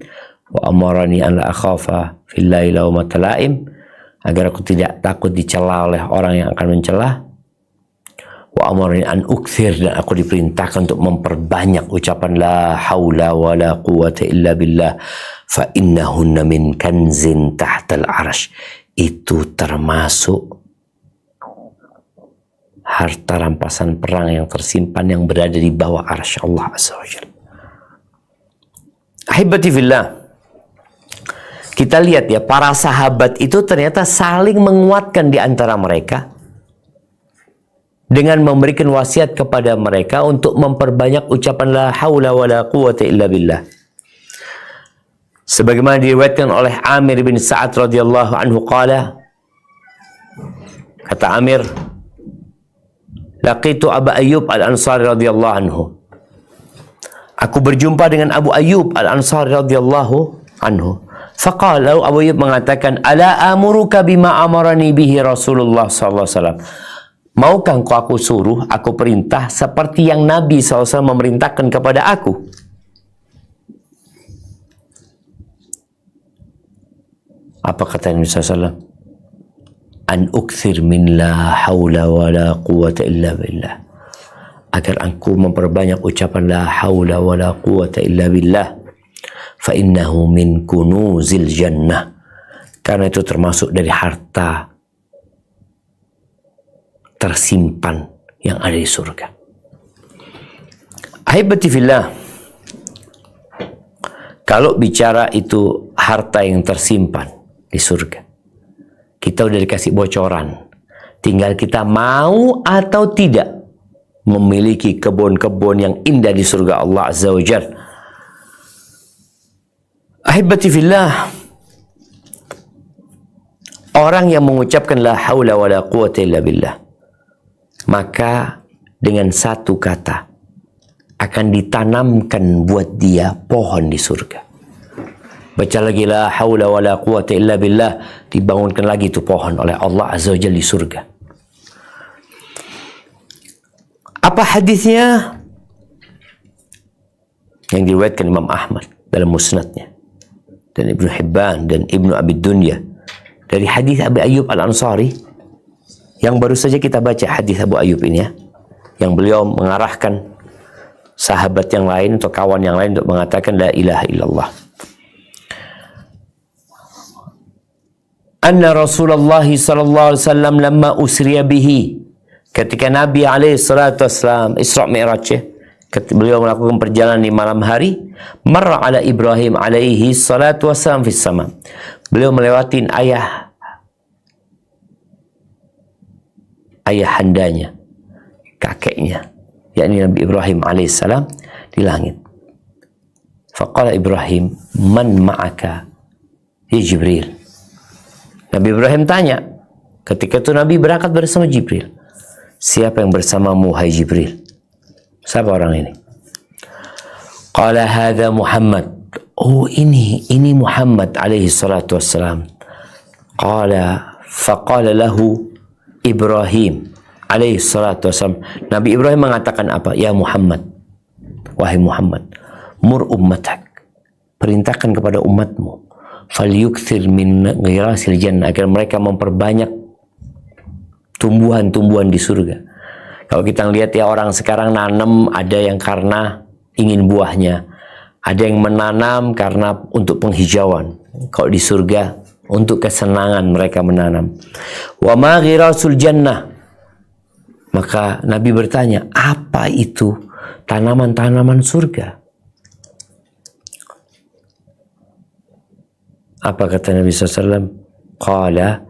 wa amarani an la akhafa fillahi lawmata laim, agar aku tidak takut dicela oleh orang yang akan mencela. Wa amarani an ukthir, dan aku diperintahkan untuk memperbanyak ucapan la haula wa la quwata illa billah fa innahunna min kanzin tahtal arash. Itu termasuk harta rampasan perang yang tersimpan yang berada di bawah arsy Allah Azza wa Jalla. Ahibati fillah, kita lihat ya, para sahabat itu ternyata saling menguatkan di antara mereka dengan memberikan wasiat kepada mereka untuk memperbanyak ucapan la haula wa la quwata illa billah. Sebagaimana diriwayatkan oleh Amir bin Sa'ad radhiyallahu anhu qala, kata Amir, laqitu Abu Ayyub Al-Ansari radhiyallahu anhu. Aku berjumpa dengan Abu Ayyub Al-Ansari radhiyallahu anhu. Faqala, Abu Ayyub mengatakan, ala amuruka bima amarani bihi Rasulullah sallallahu alaihi wasallam. Maukah engkau aku suruh, aku perintah seperti yang Nabi SAW memerintahkan kepada aku? Apa kata Nabi SAW? An ukthir min la hawla wa la quwata illa billah. Agar aku memperbanyak ucapan la hawla wa la quwata illa billah. Fa innahu min kunuzil jannah. Karena itu termasuk dari harta tersimpan yang ada di surga. Ahibati fillah, kalau bicara itu harta yang tersimpan di surga, kita udah dikasih bocoran, tinggal kita mau atau tidak memiliki kebun-kebun yang indah di surga Allah Azza wa Jalla. Ahibati fillah, orang yang mengucapkan la haula wa la quwata illa billah, maka dengan satu kata akan ditanamkan buat dia pohon di surga. Baca lagi la haula wa la quwata illa billah, dibangunkan lagi itu pohon oleh Allah Azza wa Jalla di surga. Apa hadisnya? Yang diriwayatkan Imam Ahmad dalam musnadnya, dan Ibnu Hibban dan Ibnu Abi Dunya, dari hadis Abu Ayyub Al-Ansari yang baru saja kita baca. Hadis Abu Ayyub ini ya, yang beliau mengarahkan sahabat yang lain atau kawan yang lain untuk mengatakan la ilaha illallah. Anna Rasulullah sallallahu alaihi wasallam lamma usriya bihi, ketika Nabi alaihi salatu wasallam Isra Mi'raj, beliau melakukan perjalanan di malam hari, marra ala Ibrahim alaihi salatu wasallam fis sama. Beliau melewatin ayahandanya, kakeknya, yakni Nabi Ibrahim alaihissalam di langit. Faqala Ibrahim, man ma'aka ya Jibril. Nabi Ibrahim tanya, ketika itu Nabi berangkat bersama Jibril, siapa yang bersamamu hai Jibril? Siapa orang ini? Qala hadha Muhammad. Oh, ini Muhammad alaihi salatu wassalam. Faqala lahu Ibrahim alaihi salatu wassalam. Nabi Ibrahim mengatakan apa? Ya Muhammad, wahai Muhammad, mur ummatak, perintahkan kepada umatmu, falyukthir min ghirasil jannah, agar mereka memperbanyak tumbuhan-tumbuhan di surga. Kalau kita lihat ya, orang sekarang nanam, ada yang karena ingin buahnya, ada yang menanam karena untuk penghijauan. Kalau di surga untuk kesenangan mereka menanam. Wa ma ghirasul jannah. Maka Nabi bertanya, apa itu tanaman-tanaman surga? Apa kata Nabi SAW? Qala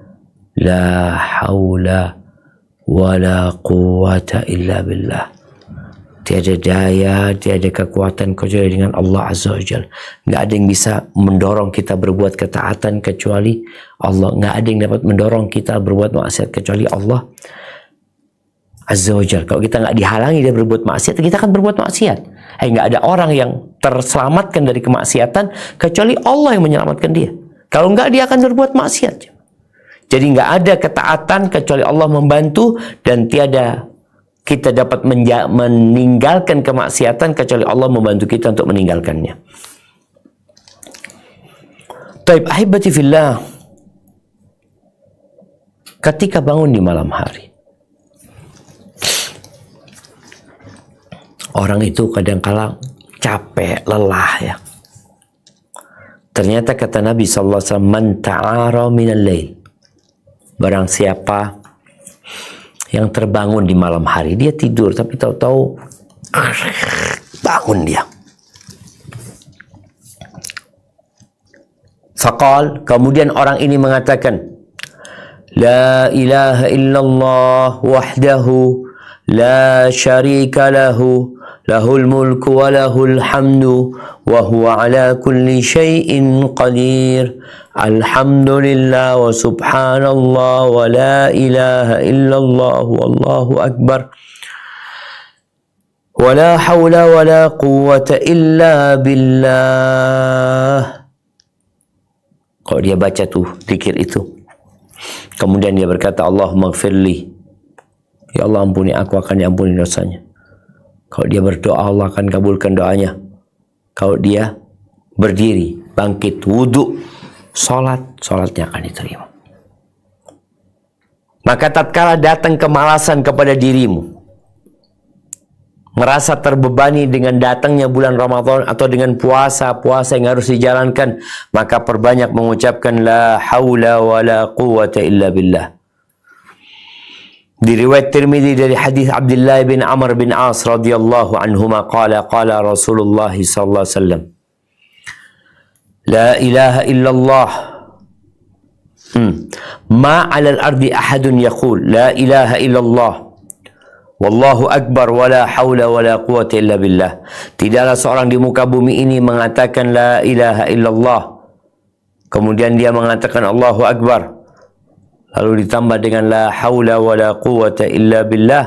la hawla wa la quwata illa billah. Tiada daya, tiada kekuatan kecuali dengan Allah Azza wa Jalla. Nggak ada yang bisa mendorong kita berbuat ketaatan kecuali Allah. Nggak ada yang dapat mendorong kita berbuat maksiat kecuali Allah Azza wa Jalla. Kalau kita nggak dihalangi dia berbuat maksiat, kita akan berbuat maksiat. Nggak ada orang yang terselamatkan dari kemaksiatan kecuali Allah yang menyelamatkan dia. Kalau nggak, dia akan berbuat maksiat. Jadi nggak ada ketaatan kecuali Allah membantu, dan tiada kita dapat meninggalkan kemaksiatan kecuali Allah membantu kita untuk meninggalkannya. Taib ahibati fillah, ketika bangun di malam hari, orang itu kadang-kala capek, lelah ya. Ternyata kata Nabi SAW, man ta'ara minal lail, barang siapa yang terbangun di malam hari, dia tidur tapi tahu-tahu bangun dia. Faqal, kemudian orang ini mengatakan, la ilaha illallah wahdahu la syarika lahu lahul mulku wa lahul hamdu wa huwa ala kulli syai'in qadir. Alhamdulillah wa subhanallah wa la ilaha illallah wallahu akbar wa la hawla wa la quwwata illa billah. Kalau dia baca tuh zikir itu, kemudian dia berkata, Allahumma gfirli, ya Allah ampuni aku, akan diampuni dosanya. Kalau dia berdoa, Allah akan kabulkan doanya. Kalau dia berdiri, bangkit, wudhu, sholatnya akan diterima. Maka tatkala datang kemalasan kepada dirimu, merasa terbebani dengan datangnya bulan Ramadan atau dengan puasa yang harus dijalankan, maka perbanyak mengucapkan la haula wa la quwwata illa billah. Di riwayat Tirmidzi dari hadis Abdullah bin Amr bin As radhiyallahu anhuma qala Rasulullah sallallahu alaihi wasallam, la ilaha illallah ma 'ala al-ardi ahadun yaqul la ilaha illallah wallahu akbar wala haula wala quwwata illa billah. Tidaklah seorang di muka bumi ini mengatakan la ilaha illallah, kemudian dia mengatakan Allahu akbar, lalu ditambah dengan la haula wala quwwata illa billah.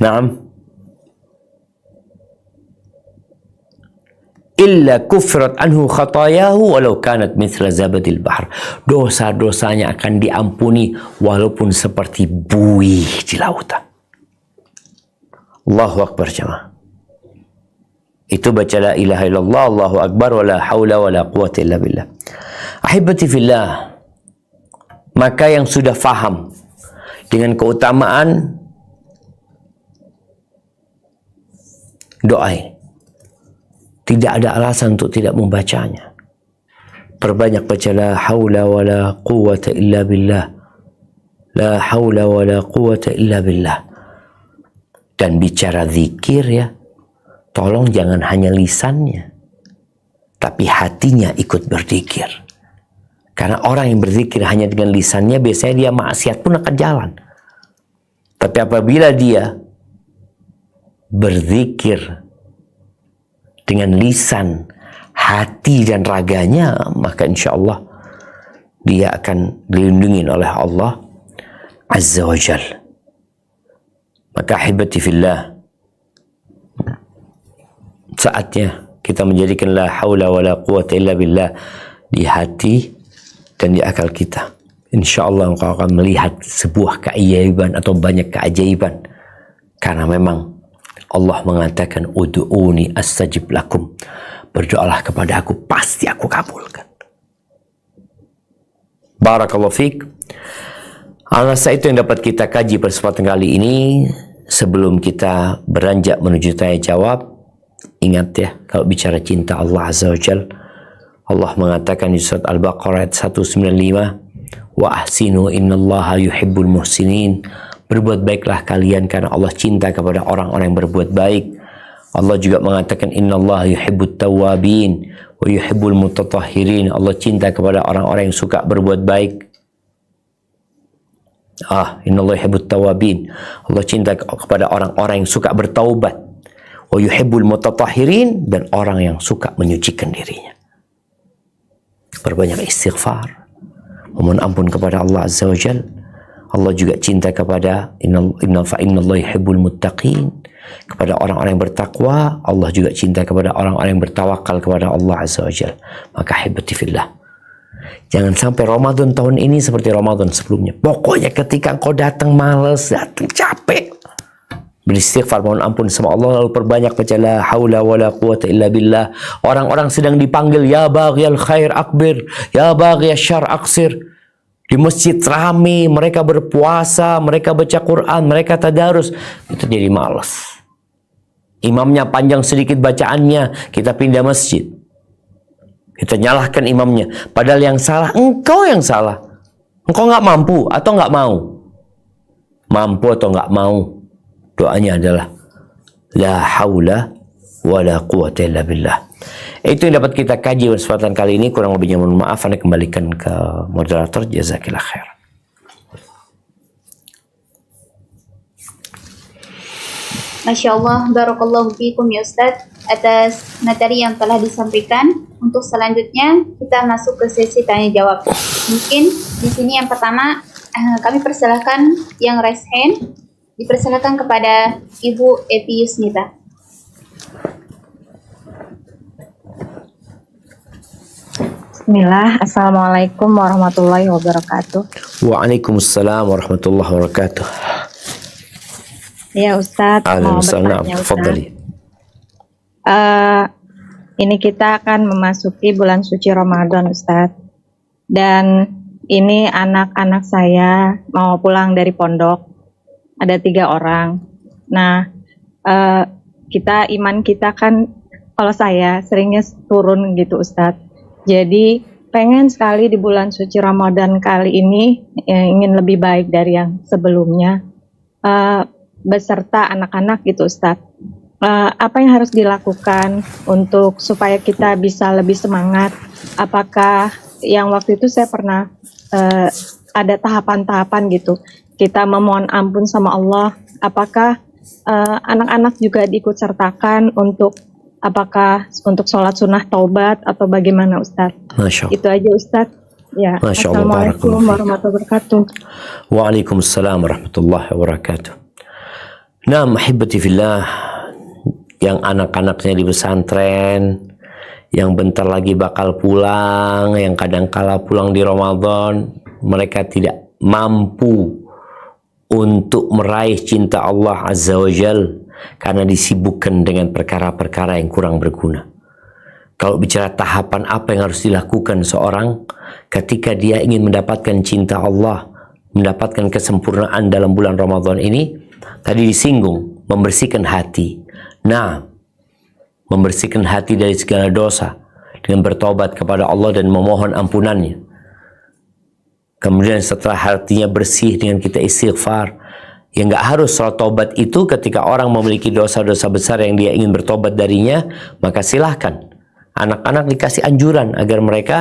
Naam. Illa kufrat anhu khatayahu walau kanat mithla zabadil bahr. Dosa-dosanya akan diampuni walaupun seperti buih di lautan. Allahu akbar jemaah. Itu baca la ilaha illallah, Allahu akbar, wala haula wala quwwata illa billah. Ahibati fillah, maka yang sudah faham dengan keutamaan doa, tidak ada alasan untuk tidak membacanya. Perbanyak baca la haula wala quwwata illa billah, la haula wala quwwata illa billah. Dan bicara zikir ya, tolong jangan hanya lisannya, tapi hatinya ikut berzikir. Karena orang yang berzikir hanya dengan lisannya, biasanya dia maksiat pun akan jalan. Tapi apabila dia berzikir dengan lisan, hati dan raganya, maka insya Allah dia akan dilindungi oleh Allah Azza wa Jal. Maka ahibati fillah, saatnya kita menjadikan la haula wa la quwwata illa billah di hati dan di akal kita. Insya Allah engkau akan melihat sebuah keajaiban atau banyak keajaiban. Karena memang Allah mengatakan ud'uni astajib lakum, berdoalah kepada aku, pasti aku kabulkan. Barakallahu fiik. Al-Nasa itu yang dapat kita kaji pada kesempatan kali ini. Sebelum kita beranjak menuju tanya jawab, ingat ya, kalau bicara cinta Allah Azza wa Jal, Allah mengatakan di surat Al-Baqarah ayat 195, wa ahsinu innallaha yuhibbul muhsinin. Berbuat baiklah kalian karena Allah cinta kepada orang-orang yang berbuat baik. Allah juga mengatakan innallaha yuhibbut tawwabin wa yuhibbul mutatahhirin. Allah cinta kepada orang-orang yang suka berbuat baik. Innallaha yuhibbut tawwabin. Allah cinta kepada orang-orang yang suka bertaubat. Wa yuhibbul mutatahhirin, dan orang yang suka menyucikan dirinya. Perbanyak istighfar, memohon ampun kepada Allah Azza wa Jalla. Allah juga cinta kepada innallaha yuhibbul muttaqin, kepada orang-orang yang bertakwa. Allah juga cinta kepada orang-orang yang bertawakal kepada Allah Azza wa Jalla. Maka ahibati fillah, jangan sampai Ramadan tahun ini seperti Ramadan sebelumnya. Pokoknya ketika engkau datang malas, datang capek, beristighfar, mohon ampun sama Allah, lalu perbanyak baca la haula wala quwata illa billah. Orang-orang sedang dipanggil ya baghiyal khair akbir, ya baghiyal syarr aksir. Di masjid rame, mereka berpuasa, mereka baca Quran, mereka tadarus. Kita jadi malas. Imamnya panjang sedikit bacaannya, kita pindah masjid. Kita nyalahkan imamnya. Padahal yang salah, engkau yang salah. Engkau nggak mampu atau nggak mau? Mampu atau nggak mau? Doanya adalah la haula wala quwata illa billah. Itu yang dapat kita kaji pada kesempatan kali ini. Kurang lebihnya mohon maaf, Anda kembalikan ke moderator. Jazakillah khair. Masya Allah, barakallahu fiikum ya Ustadz atas materi yang telah disampaikan. Untuk selanjutnya kita masuk ke sesi tanya jawab. Mungkin di sini yang pertama kami persilahkan yang raise hand, dipersilakan kepada Ibu Evi Yusnita. Bismillah, Assalamualaikum warahmatullahi wabarakatuh. Waalaikumsalam warahmatullahi wabarakatuh. Ya Ustadz, mau bertanya Ustadz. Ini kita akan memasuki bulan suci Ramadan Ustadz. Dan ini anak-anak saya mau pulang dari pondok. Ada 3 orang. Nah, iman kita kan, kalau saya seringnya turun gitu Ustadz. Jadi pengen sekali di bulan suci Ramadan kali ini ingin lebih baik dari yang sebelumnya. Beserta anak-anak gitu Ustadz. Apa yang harus dilakukan untuk supaya kita bisa lebih semangat? Apakah yang waktu itu saya pernah ada tahapan-tahapan gitu, kita memohon ampun sama Allah, apakah anak-anak juga diikut sertakan apakah untuk sholat sunnah taubat atau bagaimana Ustadz? Masya Allah. Itu aja Ustadz. Ya, Assalamualaikum warahmatullahi wabarakatuh. Waalaikumsalam warahmatullahi wabarakatuh. Nah, mahibati fillah, yang anak-anaknya di pesantren, yang bentar lagi bakal pulang, yang kadang kala pulang di Ramadan, mereka tidak mampu untuk meraih cinta Allah Azza wa Jal karena disibukkan dengan perkara-perkara yang kurang berguna. Kalau bicara tahapan apa yang harus dilakukan seorang ketika dia ingin mendapatkan cinta Allah, mendapatkan kesempurnaan dalam bulan Ramadan ini, tadi disinggung, membersihkan hati. Nah, membersihkan hati dari segala dosa dengan bertobat kepada Allah dan memohon ampunannya. Kemudian setelah hatinya bersih dengan kita istighfar, ya nggak harus sholat tobat itu ketika orang memiliki dosa-dosa besar yang dia ingin bertobat darinya, maka silahkan. Anak-anak dikasih anjuran agar mereka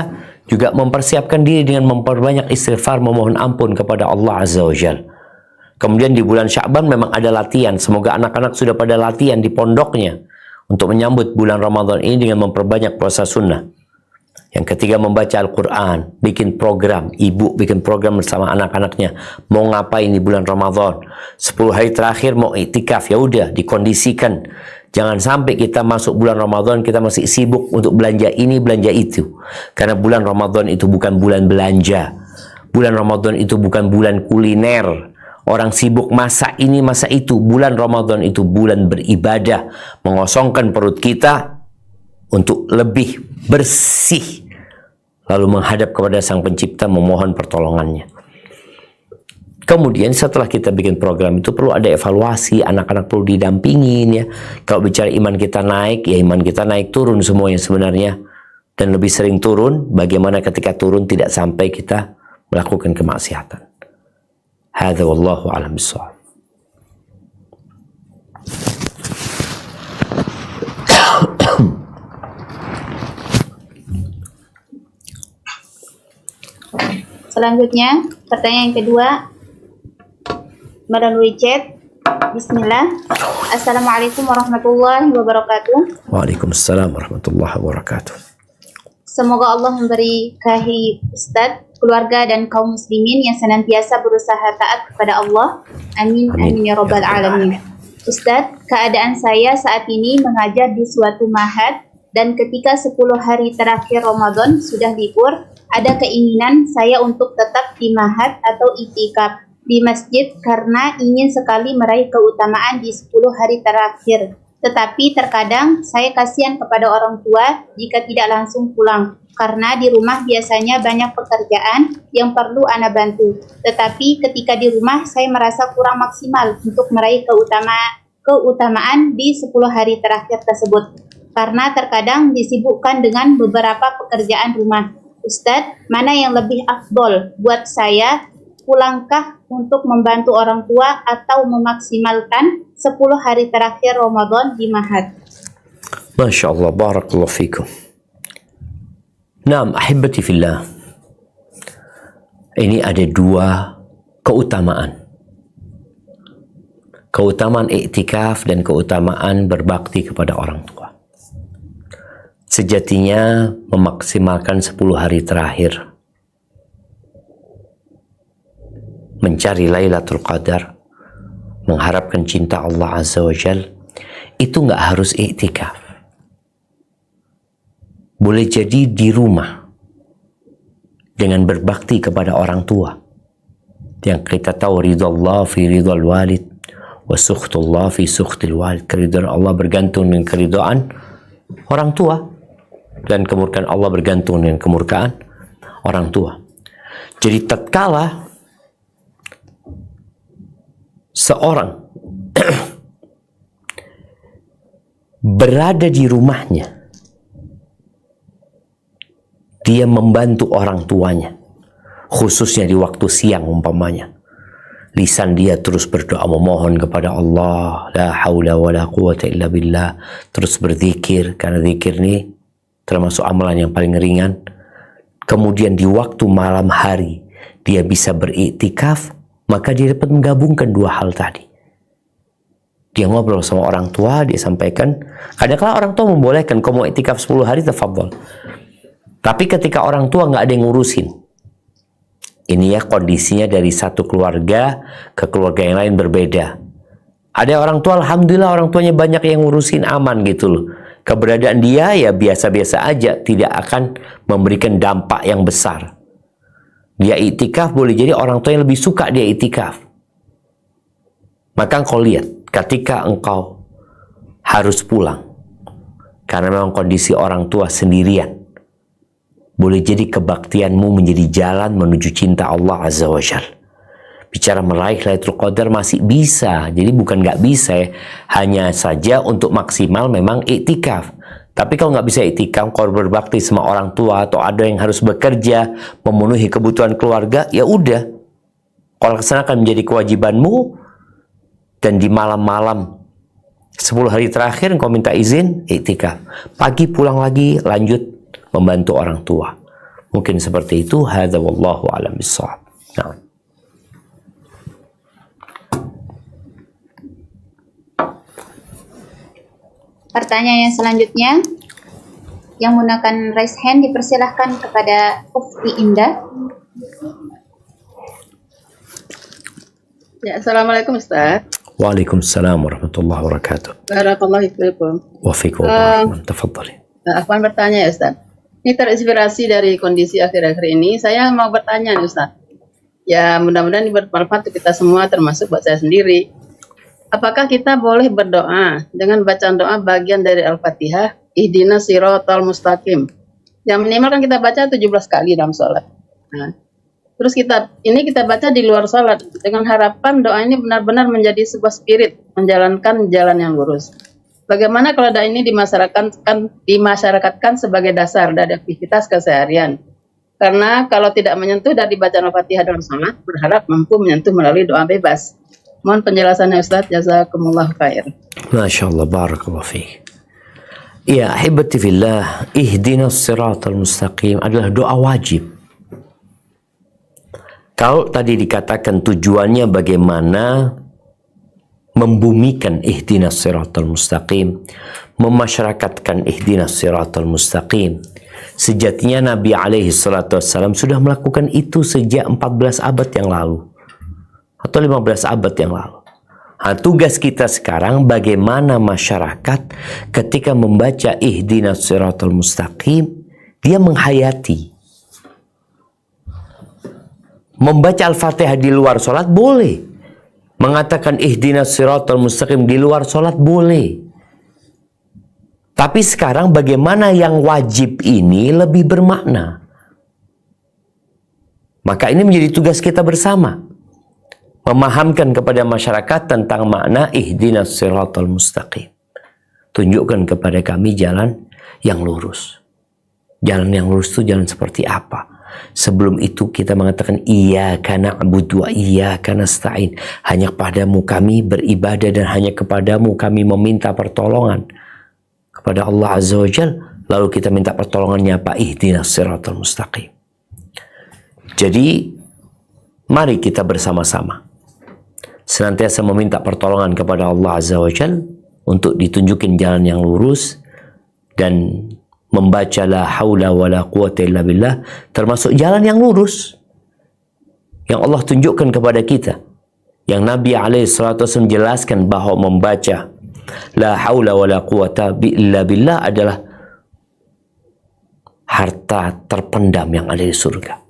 juga mempersiapkan diri dengan memperbanyak istighfar, memohon ampun kepada Allah Azza wa Jalla. Kemudian di bulan Sya'ban memang ada latihan. Semoga anak-anak sudah pada latihan di pondoknya untuk menyambut bulan Ramadan ini dengan memperbanyak puasa sunnah. Yang ketiga, membaca Al-Quran, bikin program. Ibu bikin program bersama anak-anaknya. Mau ngapain di bulan Ramadan? 10 hari terakhir mau iktikaf, ya udah dikondisikan. Jangan sampai kita masuk bulan Ramadan kita masih sibuk untuk belanja ini, belanja itu. Karena bulan Ramadan itu bukan bulan belanja. Bulan Ramadan itu bukan bulan kuliner. Orang sibuk masak ini, masak itu. Bulan Ramadan itu bulan beribadah. Mengosongkan perut kita untuk lebih bersih. Lalu menghadap kepada Sang Pencipta memohon pertolongannya. Kemudian setelah kita bikin program itu perlu ada evaluasi. Anak-anak perlu didampingin ya. Kalau bicara iman kita naik, ya iman kita naik turun semuanya sebenarnya. Dan lebih sering turun, bagaimana ketika turun tidak sampai kita melakukan kemaksiatan. Hadza wallahu a'lam bissawab. Selanjutnya, pertanyaan yang kedua melalui chat. Bismillah. Assalamualaikum warahmatullahi wabarakatuh. Waalaikumsalam warahmatullahi wabarakatuh. Semoga Allah memberkahi Ustadz, keluarga dan kaum muslimin yang senantiasa berusaha taat kepada Allah. Amin, amin ya rabbal alamin. Ustadz, keadaan saya saat ini mengajar di suatu ma'had dan ketika 10 hari terakhir Ramadan sudah libur, ada keinginan saya untuk tetap di ma'had atau itikaf. di masjid karena ingin sekali meraih keutamaan di 10 hari terakhir. Tetapi terkadang saya kasihan kepada orang tua jika tidak langsung pulang, karena di rumah biasanya banyak pekerjaan yang perlu Ana bantu. Tetapi ketika di rumah saya merasa kurang maksimal untuk meraih keutamaan di 10 hari terakhir tersebut, karena terkadang disibukkan dengan beberapa pekerjaan rumah. Ustadz, mana yang lebih afdol buat saya? Pulangkah untuk membantu orang tua atau memaksimalkan 10 hari terakhir Ramadan di Mahat? Masya Allah, barakallahu fikum. Naam, ahibati fillah. Ini ada dua keutamaan. Keutamaan iktikaf dan keutamaan berbakti kepada orang tua. Sejatinya memaksimalkan 10 hari terakhir, mencari Lailatul Qadar, mengharapkan cinta Allah Azza wa Jal, itu nggak harus iktikaf. Boleh jadi di rumah dengan berbakti kepada orang tua. Yang kita tahu ridha Allah fi ridhal walid wa sukhtullah fi sukhtil walid. Keridhaan Allah bergantung dengan keridhaan orang tua, dan kemurkaan Allah bergantung dengan kemurkaan orang tua. Jadi tatkala seorang berada di rumahnya, dia membantu orang tuanya, khususnya di waktu siang umpamanya. Lisan dia terus berdoa memohon kepada Allah, la haula wa la quwata illa billah, terus berzikir, karena zikir ini termasuk amalan yang paling ringan. Kemudian di waktu malam hari dia bisa beriktikaf, maka dia dapat menggabungkan dua hal tadi. Dia ngobrol sama orang tua, dia sampaikan. Kadang-kadang orang tua membolehkan, kamu iktikaf 10 hari, tafadhol. Tapi ketika orang tua nggak ada yang ngurusin, ini ya kondisinya dari satu keluarga ke keluarga yang lain berbeda. Ada orang tua, alhamdulillah orang tuanya banyak yang ngurusin, aman gitu loh. Keberadaan dia ya biasa-biasa aja, tidak akan memberikan dampak yang besar. Dia iktikaf, boleh jadi orang tua yang lebih suka dia iktikaf. Maka engkau lihat, ketika engkau harus pulang karena memang kondisi orang tua sendirian, boleh jadi kebaktianmu menjadi jalan menuju cinta Allah Azza wa Jalla. Bicara meraih Lailatul Qadar masih bisa, jadi bukan nggak bisa ya. Hanya saja untuk maksimal memang iktikaf. Tapi kalau nggak bisa iktikaf, kalau berbakti sama orang tua atau ada yang harus bekerja memenuhi kebutuhan keluarga, ya udah. Kalau laksanakan menjadi kewajibanmu, dan di malam-malam 10 hari terakhir engkau minta izin iktikaf. Pagi pulang lagi lanjut membantu orang tua. Mungkin seperti itu. Hadza wallahu a'lam bissawab. Nah. Pertanyaan yang selanjutnya, yang menggunakan raise hand dipersilahkan kepada Ufti Indah. Ya, Assalamualaikum Ustaz. Waalaikumsalam warahmatullahi wabarakatuh. Barakallahu fiikum. Wa fiikum warahmatullahi. Tafadhali. Afwan bertanya ya Ustaz. Ini terinspirasi dari kondisi akhir-akhir ini, saya mau bertanya nih Ustaz. Ya mudah-mudahan ini bermanfaat untuk kita semua, termasuk buat saya sendiri. Apakah kita boleh berdoa dengan bacaan doa bagian dari Al-Fatihah, Ihdinas Shiratal Mustaqim? Yang minimal kan kita baca 17 kali dalam sholat. Nah, terus kita baca di luar sholat dengan harapan doa ini benar-benar menjadi sebuah spirit menjalankan jalan yang lurus. Bagaimana kalau doa ini dimasyarakatkan sebagai dasar dari aktivitas keseharian? Karena kalau tidak menyentuh dari bacaan Al-Fatihah dalam sholat, berharap mampu menyentuh melalui doa bebas. Mohon penjelasannya Ustaz, jazakumullah khair. Masya Allah, barakallahu fiik. Ya, ahibati fillah, ihdinas siratal mustaqim adalah doa wajib. Kalau tadi dikatakan tujuannya bagaimana membumikan ihdinas siratal mustaqim, memasyarakatkan ihdinas siratal mustaqim, sejatinya Nabi alaihi salatu wassalam sudah melakukan itu sejak 14 abad yang lalu atau 15 abad yang lalu. Nah, tugas kita sekarang bagaimana masyarakat ketika membaca ihdinas siratal mustaqim, dia menghayati Membaca Al-Fatihah di luar sholat boleh. Mengatakan ihdinas siratal mustaqim di luar sholat boleh. Tapi sekarang bagaimana yang wajib ini lebih bermakna. Maka ini menjadi tugas kita bersama. Memahamkan kepada masyarakat tentang makna ihdinas siratal mustaqim. Tunjukkan kepada kami jalan yang lurus. Jalan yang lurus itu jalan seperti apa? Sebelum itu kita mengatakan iyyaka na'budu wa iyyaka nasta'in. Hanya kepadamu kami beribadah dan hanya kepadamu kami meminta pertolongan. Kepada Allah Azza wa Jal. Lalu kita minta pertolongannya apa? Ihdinas siratal mustaqim. Jadi mari kita bersama-sama senantiasa meminta pertolongan kepada Allah Azza wa Jal untuk ditunjukin jalan yang lurus dan membaca la haula wa la quwata illa billah termasuk jalan yang lurus yang Allah tunjukkan kepada kita, yang Nabi SAW jelaskan bahwa membaca la haula wa la quwata illa billah adalah harta terpendam yang ada di surga.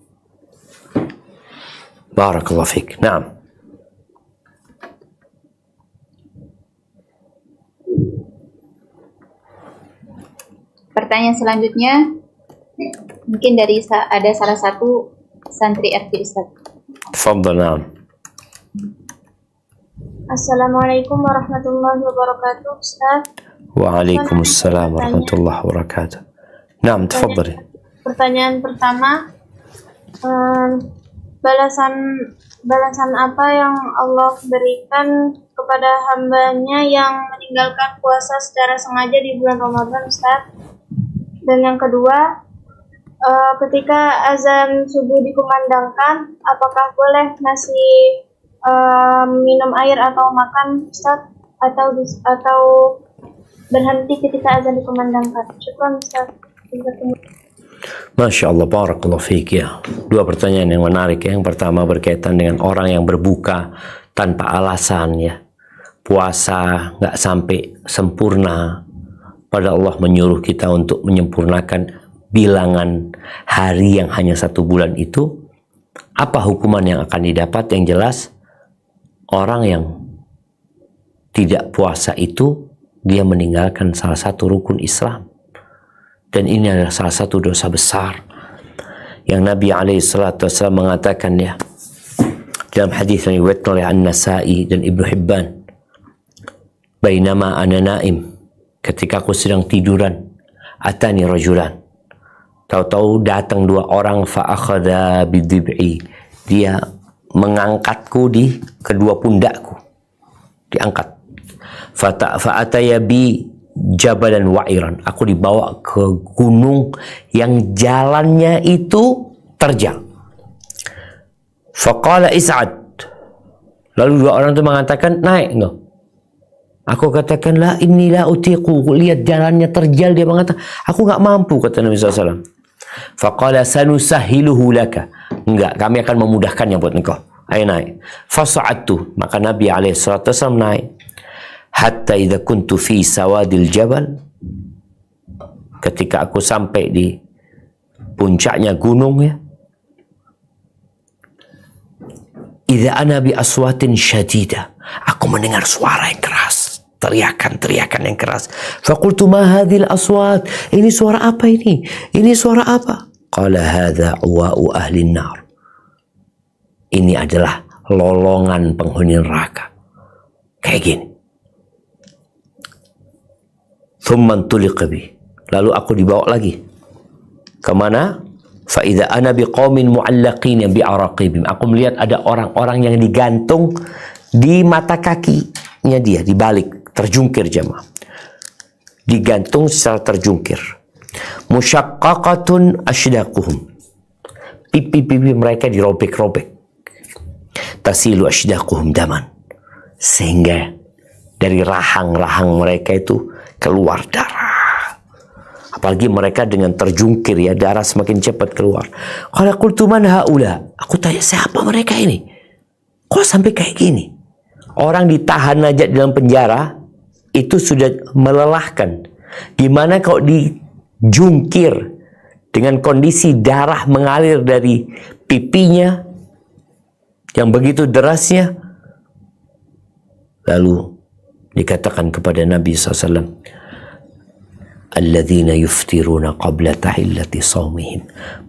Barakallahu fiik. Naam. Pertanyaan selanjutnya mungkin dari ada salah satu santri RT Ustaz. Tafadhal. Naam. Assalamualaikum warahmatullahi wabarakatuh, Ustaz. Waalaikumsalam warahmatullahi wabarakatuh. Naam, tafadhali. Pertanyaan pertama, balasan apa yang Allah berikan kepada hambanya yang meninggalkan puasa secara sengaja di bulan Ramadan, Ustaz? Dan yang kedua, ketika azan subuh dikumandangkan, apakah boleh masih minum air atau makan, Ustaz? Atau berhenti ketika azan dikumandangkan? Syukran, Ustaz. Masya Allah, barakallahu fiik ya. Dua pertanyaan yang menarik ya. Yang pertama berkaitan dengan orang yang berbuka tanpa alasan ya. Puasa nggak sampai sempurna. Pada Allah menyuruh kita untuk menyempurnakan bilangan hari yang hanya 1 bulan itu. Apa hukuman yang akan didapat? Yang jelas, orang yang tidak puasa itu dia meninggalkan salah satu rukun Islam. Dan ini adalah salah satu dosa besar yang Nabi SAW mengatakan ya dalam hadis yang diriwayatkan oleh An-Nasa'i dan Ibnu Hibban, bainama ana naim, ketika aku sedang tiduran, atani rajulan, tahu-tahu datang 2 orang, fa akhadha bidhib'i, dia mengangkatku di kedua pundakku, diangkat, fa ataya bi jabalan wa'iran, aku dibawa ke gunung yang jalannya itu terjal. Faqala is'ad, lalu 2 orang itu mengatakan naik enggak. Aku katakan la inni la utiqu, lihat jalannya terjal, dia mengatakan aku enggak mampu, kata Nabi SAW. Faqala sanusahiluhu laka, enggak, kami akan memudahkannya buat engkau, ayo naik. Fasa'adtu, maka Nabi SAW naik. Hatta idza kuntu fi sawadil jabal, ketika aku sampai di puncaknya gunung ya, idza ana bi aswatin syadida, aku mendengar suara yang keras, teriakan yang keras. Faqultu ma hadhil aswat, ini suara apa ini? Ini suara apa? Qala hadza uwa'u ahli nar, ini adalah lolongan penghuni neraka. Kayak gini. Thumman tuliqa bi, lalu aku dibawa lagi kemana? Fa idza ana biqaumin mu'allaqin bi'araqibim, aku melihat ada orang-orang yang digantung di mata kakinya, dia dibalik, terjungkir jemaah, digantung secara terjungkir. Musyaqqaqatun ashdaquhum, pipi-pipi mereka dirobek-robek. Tasilu ashdaquhum daman, sehingga dari rahang-rahang mereka itu keluar darah. Apalagi mereka dengan terjungkir ya, darah semakin cepat keluar. Qala qultu man haula, aku tanya siapa mereka ini? Kok sampai kayak gini? Orang ditahan aja dalam penjara itu sudah melelahkan. Gimana kalau dijungkir dengan kondisi darah mengalir dari pipinya, yang begitu derasnya. Lalu dikatakan kepada Nabi SAW, alladzina yuftiruna qabla tahillati shaumihim,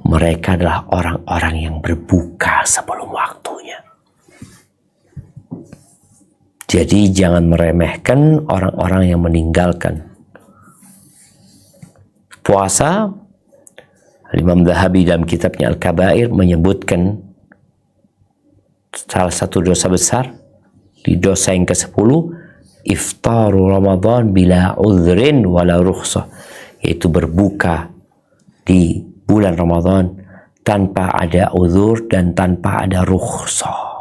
mereka adalah orang-orang yang berbuka sebelum waktunya. Jadi jangan meremehkan orang-orang yang meninggalkan puasa. Imam Zahabi dalam kitabnya Al-Kabair menyebutkan salah satu dosa besar, di dosa yang ke-10, iftaru Ramadan bila udhrin wala rukhsah, yaitu berbuka di bulan Ramadan tanpa ada uzur dan tanpa ada rukhsah.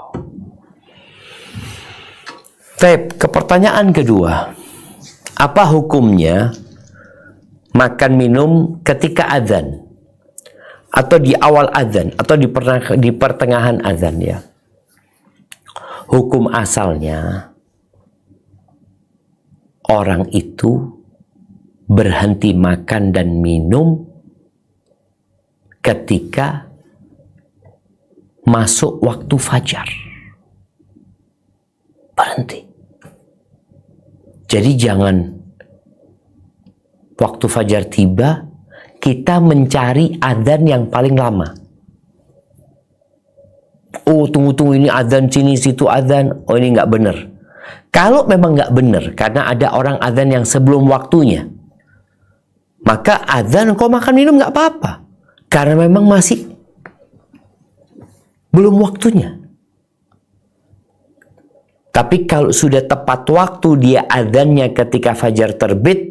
Baik, ke pertanyaan kedua, apa hukumnya makan minum ketika azan atau di awal azan atau di pertengahan azan ya? Hukum asalnya orang itu berhenti makan dan minum ketika masuk waktu fajar. Berhenti. Jadi jangan waktu fajar tiba kita mencari adzan yang paling lama. Oh, tunggu ini adzan sini situ adzan. Oh, ini nggak benar. Kalau memang nggak benar karena ada orang adzan yang sebelum waktunya, maka adzan kau makan minum nggak apa-apa karena memang masih belum waktunya. Tapi kalau sudah tepat waktu dia adzannya ketika fajar terbit,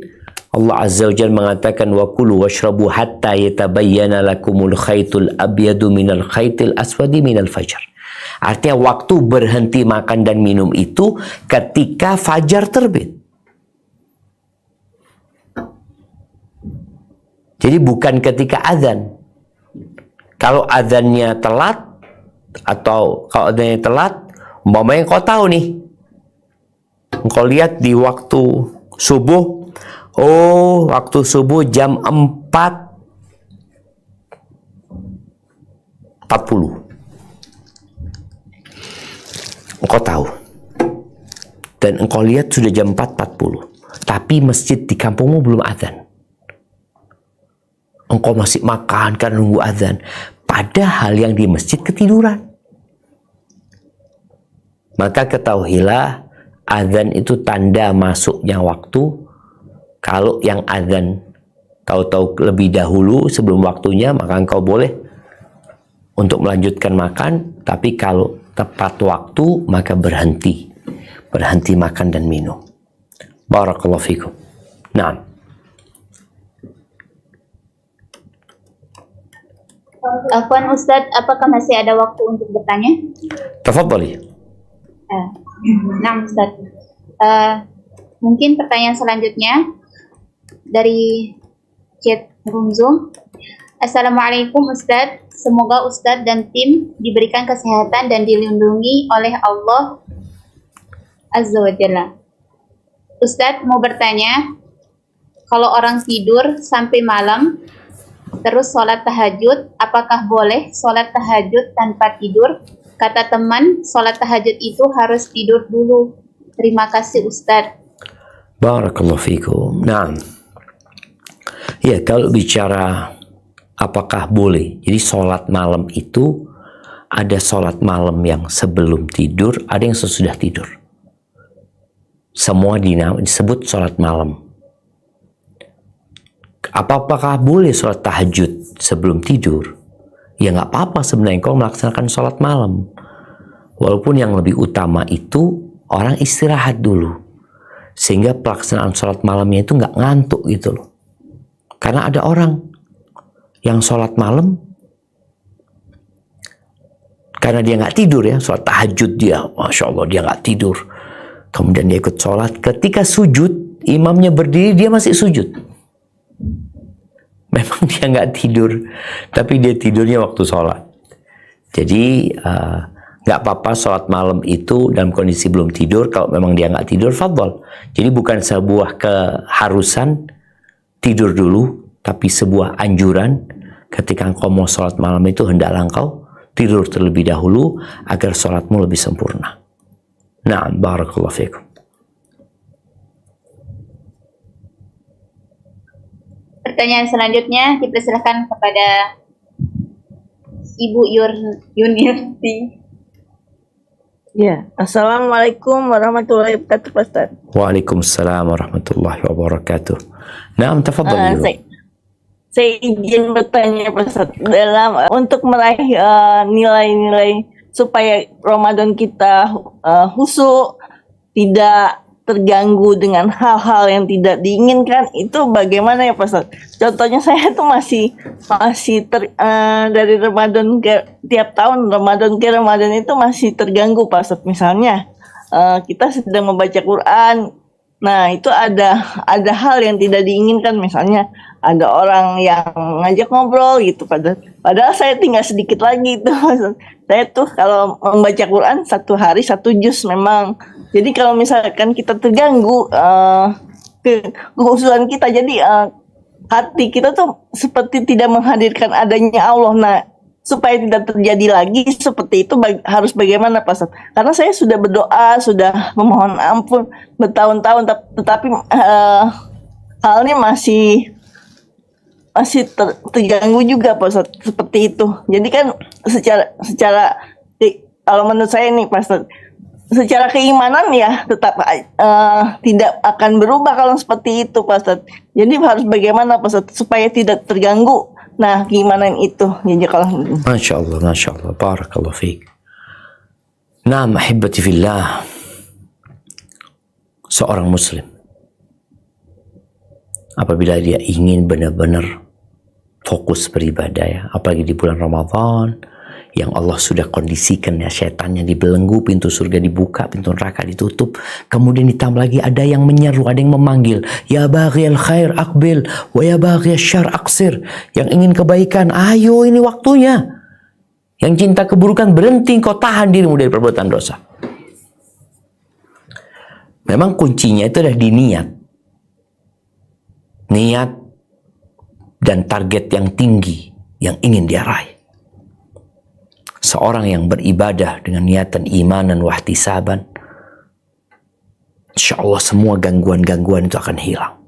Allah Azza wa Jalla mengatakan wa kulu washrabu hatta yatabayyana lakumul khaytul abyadu minal khaytil aswadi minal fajar. Artinya waktu berhenti makan dan minum itu ketika fajar terbit. Jadi bukan ketika azan. Kalau azannya telat atau kalau azannya telat, umpamanya kau tahu nih, kau lihat di waktu subuh, oh waktu subuh jam 4.40. Engkau tahu. Dan engkau lihat sudah jam 4.40. Tapi masjid di kampungmu belum azan. Engkau masih makan kan nunggu azan. Padahal yang di masjid ketiduran. Maka ketahuilah azan itu tanda masuknya waktu. Kalau yang azan kau tahu lebih dahulu sebelum waktunya, maka engkau boleh untuk melanjutkan makan. Tapi kalau tepat waktu, maka berhenti makan dan minum. Barakallahu fikum. Nah, Afwan Ustadz, apakah masih ada waktu untuk bertanya? tafadhali. Nah Ustadz, mungkin pertanyaan selanjutnya dari chat room Zoom. Assalamualaikum Ustadz, semoga Ustadz dan tim diberikan kesehatan dan dilindungi oleh Allah Azza wa Jalla. Ustadz mau bertanya, kalau orang tidur sampai malam terus sholat tahajud, apakah boleh sholat tahajud tanpa tidur? Kata teman, sholat tahajud itu harus tidur dulu. Terima kasih Ustadz. Barakallahu fikum. Nah, ya kalau bicara apakah boleh, jadi sholat malam itu ada sholat malam yang sebelum tidur, ada yang sesudah tidur. Semua disebut sholat malam. Apakah boleh sholat tahajud sebelum tidur? Ya nggak apa-apa sebenarnya kau melaksanakan sholat malam. Walaupun yang lebih utama itu orang istirahat dulu. Sehingga pelaksanaan sholat malamnya itu nggak ngantuk gitu loh. Karena ada orang yang sholat malam karena dia nggak tidur ya, sholat tahajud dia, Masya Allah dia nggak tidur. Kemudian dia ikut sholat, ketika sujud, imamnya berdiri, dia masih sujud. Memang dia nggak tidur, tapi dia tidurnya waktu sholat. Jadi nggak apa-apa sholat malam itu dalam kondisi belum tidur. Kalau memang dia nggak tidur, fadhol. Jadi bukan sebuah keharusan tidur dulu, tapi sebuah anjuran. Ketika engkau mau sholat malam itu hendaklah engkau tidur terlebih dahulu agar sholatmu lebih sempurna. Na'am, barakallahu fikum. Pertanyaan selanjutnya dipersilakan kepada Ibu Yunirti. Ya, Assalamualaikum warahmatullahi wabarakatuh, Pak Ustaz. Waalaikumsalam warahmatullahi wabarakatuh. Na'am, tafadhal. Saya izin bertanya, Pak Ustaz, dalam untuk meraih nilai-nilai supaya Ramadan kita khusyuk, tidak terganggu dengan hal-hal yang tidak diinginkan, itu bagaimana ya Pak Ustaz? Contohnya saya tuh masih dari Ramadan ke tiap tahun Ramadan ke Ramadan itu masih terganggu Pak Ustaz. Misalnya kita sedang membaca Quran, nah itu ada hal yang tidak diinginkan, misalnya ada orang yang ngajak ngobrol gitu, padahal saya tinggal sedikit lagi itu. Saya tuh kalau membaca Quran satu hari satu juz memang. Jadi kalau misalkan kita terganggu kekhususan kita, jadi hati kita tuh seperti tidak menghadirkan adanya Allah. Nah, supaya tidak terjadi lagi seperti itu harus bagaimana Pak Ustaz? Karena saya sudah berdoa, sudah memohon ampun bertahun-tahun, tetapi halnya masih terganggu juga Pak Ustaz, seperti itu. Jadi kan secara kalau menurut saya nih Pak Ustaz, secara keimanan ya tetap tidak akan berubah kalau seperti itu Pak Ustaz. Jadi harus bagaimana Pak Ustaz supaya tidak terganggu keimanan itu. Jadi kalau Masya Allah, barakallahu fiik. Naam, ahibati fillah, seorang muslim apabila dia ingin benar-benar fokus beribadah ya, apalagi di bulan Ramadan yang Allah sudah kondisikan ya, syaitannya dibelenggu, pintu surga dibuka, pintu neraka ditutup, kemudian ditambah lagi ada yang menyeru, ada yang memanggil, ya baghiyal khair aqbil wa ya baghiyal syarr aqsir, yang ingin kebaikan ayo ini waktunya, yang cinta keburukan berhenti, kau tahan dirimu dari perbuatan dosa. Memang kuncinya itu adalah di niat dan target yang tinggi yang ingin dia raih. Seorang yang beribadah dengan niatan iman dan wahtisaban, insya Allah semua gangguan-gangguan itu akan hilang.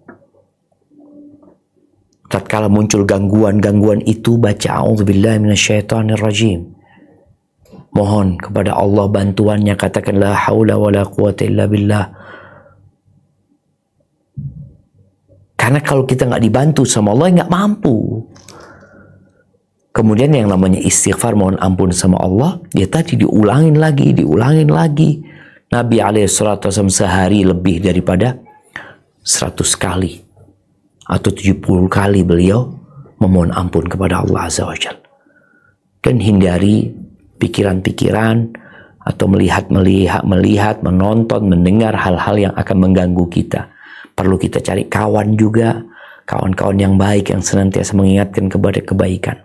Tatkala muncul gangguan-gangguan itu, baca a'udzubillahi minasyaitonirrajim. Mohon kepada Allah bantuannya, katakan la haula wala quwata illa billah. Karena kalau kita nggak dibantu sama Allah, nggak mampu. Kemudian yang namanya istighfar, mohon ampun sama Allah, dia tadi diulangin lagi. Nabi alaihissalatu wassalam sehari lebih daripada 100 kali atau 70 kali beliau memohon ampun kepada Allah Azza wa Jalla. Dan hindari pikiran-pikiran atau melihat, menonton, mendengar hal-hal yang akan mengganggu kita. Perlu kita cari kawan juga, kawan-kawan yang baik yang senantiasa mengingatkan kepada kebaikan.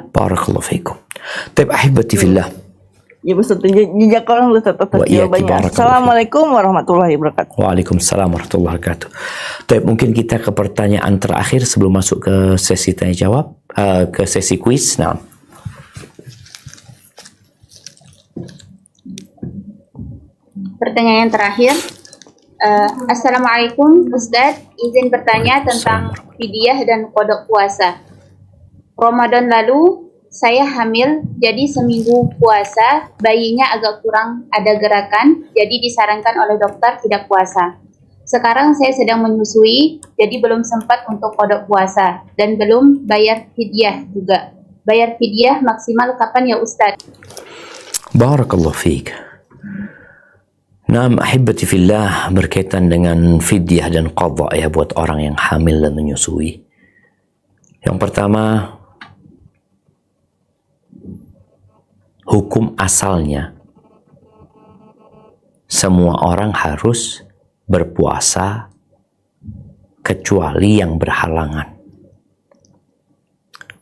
Barakallahu fiikum. Taib ahibati fillah. ya Ustaz, jejak orang Ustaz atas jawabannya. Assalamualaikum warahmatullahi wabarakatuh. Waalaikumsalam warahmatullahi wabarakatuh. Taib, mungkin kita ke pertanyaan terakhir sebelum masuk ke sesi tanya jawab, ke sesi kuis. Nah, Pertanyaan terakhir. Assalamualaikum Ustadz, izin bertanya tentang fidyah dan qada puasa. Ramadan lalu saya hamil, jadi seminggu puasa bayinya agak kurang ada gerakan, jadi disarankan oleh dokter tidak puasa. Sekarang saya sedang menyusui, jadi belum sempat untuk qada puasa dan belum bayar fidyah juga. Bayar fidyah maksimal kapan ya Ustadz? barakallahu fiik. Naam ahibati fillah, berkaitan dengan fidyah dan qadha ya buat orang yang hamil dan menyusui. Yang pertama, hukum asalnya semua orang harus berpuasa kecuali yang berhalangan.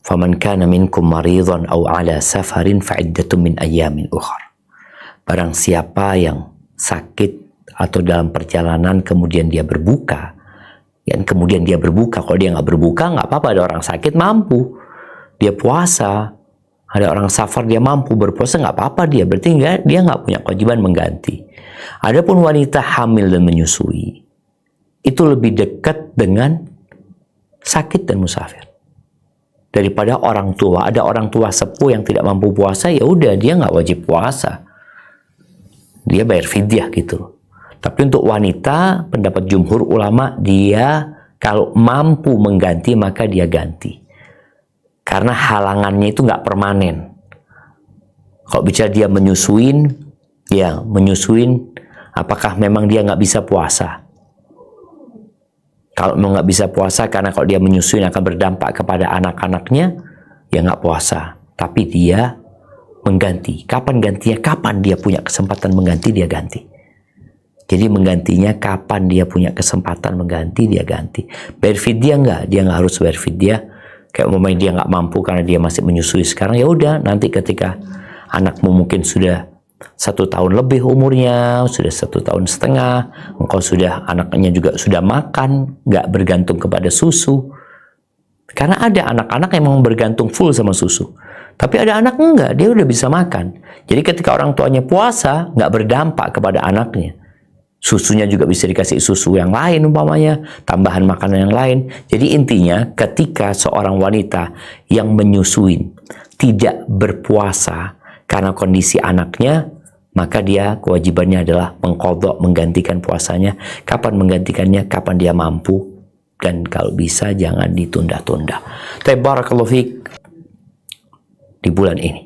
Faman kana minkum maridhan aw ala safarin fa iddatun min ayyamin ukhra. Barang siapa yang sakit atau dalam perjalanan kemudian dia berbuka, kalau dia nggak berbuka nggak apa-apa, ada orang sakit mampu dia puasa, Ada orang safar dia mampu berpuasa, nggak apa-apa dia, berarti dia nggak punya kewajiban mengganti. Adapun wanita hamil dan menyusui, itu lebih dekat dengan sakit dan musafir daripada orang tua. Ada orang tua sepuh yang tidak mampu puasa, ya udah dia nggak wajib puasa, dia bayar fidyah gitu. Tapi untuk wanita, pendapat jumhur ulama, dia kalau mampu mengganti maka dia ganti. Karena halangannya itu nggak permanen. Kalau bicara dia menyusuin, ya menyusuin, apakah memang dia nggak bisa puasa? Kalau memang nggak bisa puasa karena kalau dia menyusuin akan berdampak kepada anak-anaknya, ya nggak puasa. Tapi dia mengganti. Kapan gantinya? Kapan dia punya kesempatan mengganti, dia ganti. Jadi menggantinya kapan dia punya kesempatan mengganti, dia ganti. Bayar fidyah nggak? Dia nggak harus bayar fidyah. Kayak umpamanya dia nggak mampu karena dia masih menyusui sekarang, ya udah nanti ketika anakmu mungkin sudah 1 tahun lebih umurnya, sudah 1,5 tahun, engkau sudah, anaknya juga sudah makan, nggak bergantung kepada susu. Karena ada anak-anak yang memang bergantung full sama susu. Tapi ada anak enggak, dia udah bisa makan. Jadi ketika orang tuanya puasa, nggak berdampak kepada anaknya. Susunya juga bisa dikasih susu yang lain umpamanya, tambahan makanan yang lain. Jadi intinya ketika seorang wanita yang menyusui tidak berpuasa karena kondisi anaknya, maka dia kewajibannya adalah mengqadha, menggantikan puasanya. Kapan menggantikannya? Kapan dia mampu. Dan kalau bisa jangan ditunda-tunda. Barakallahu fiik. Di bulan ini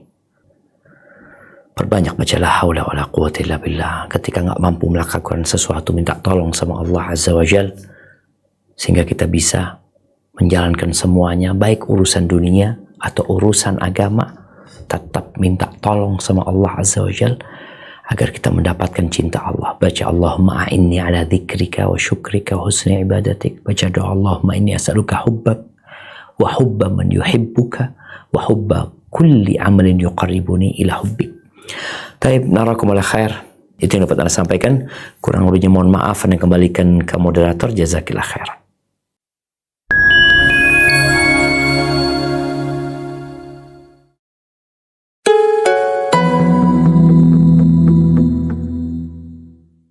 perbanyak baca la haula wala quwwata illa billah. Ketika nggak mampu melakukan sesuatu, minta tolong sama Allah Azza wa Jal, sehingga kita bisa menjalankan semuanya, baik urusan dunia atau urusan agama. Tetap minta tolong sama Allah Azza wa Jal agar kita mendapatkan cinta Allah. Baca Allahumma a'inni ala dzikrika wa syukrika wa husni ibadatik. Baca doa Allahumma inni as'aluka hubbak wa hubba man yuhibbuka wa hubba kulli amalin yuqarribuni ila hubbik. Taib, narakum ala khair. Itu yang dapat Anda sampaikan. Kurang lebihnya mohon maaf, Anda kembalikan ke moderator. Jazakillah khair.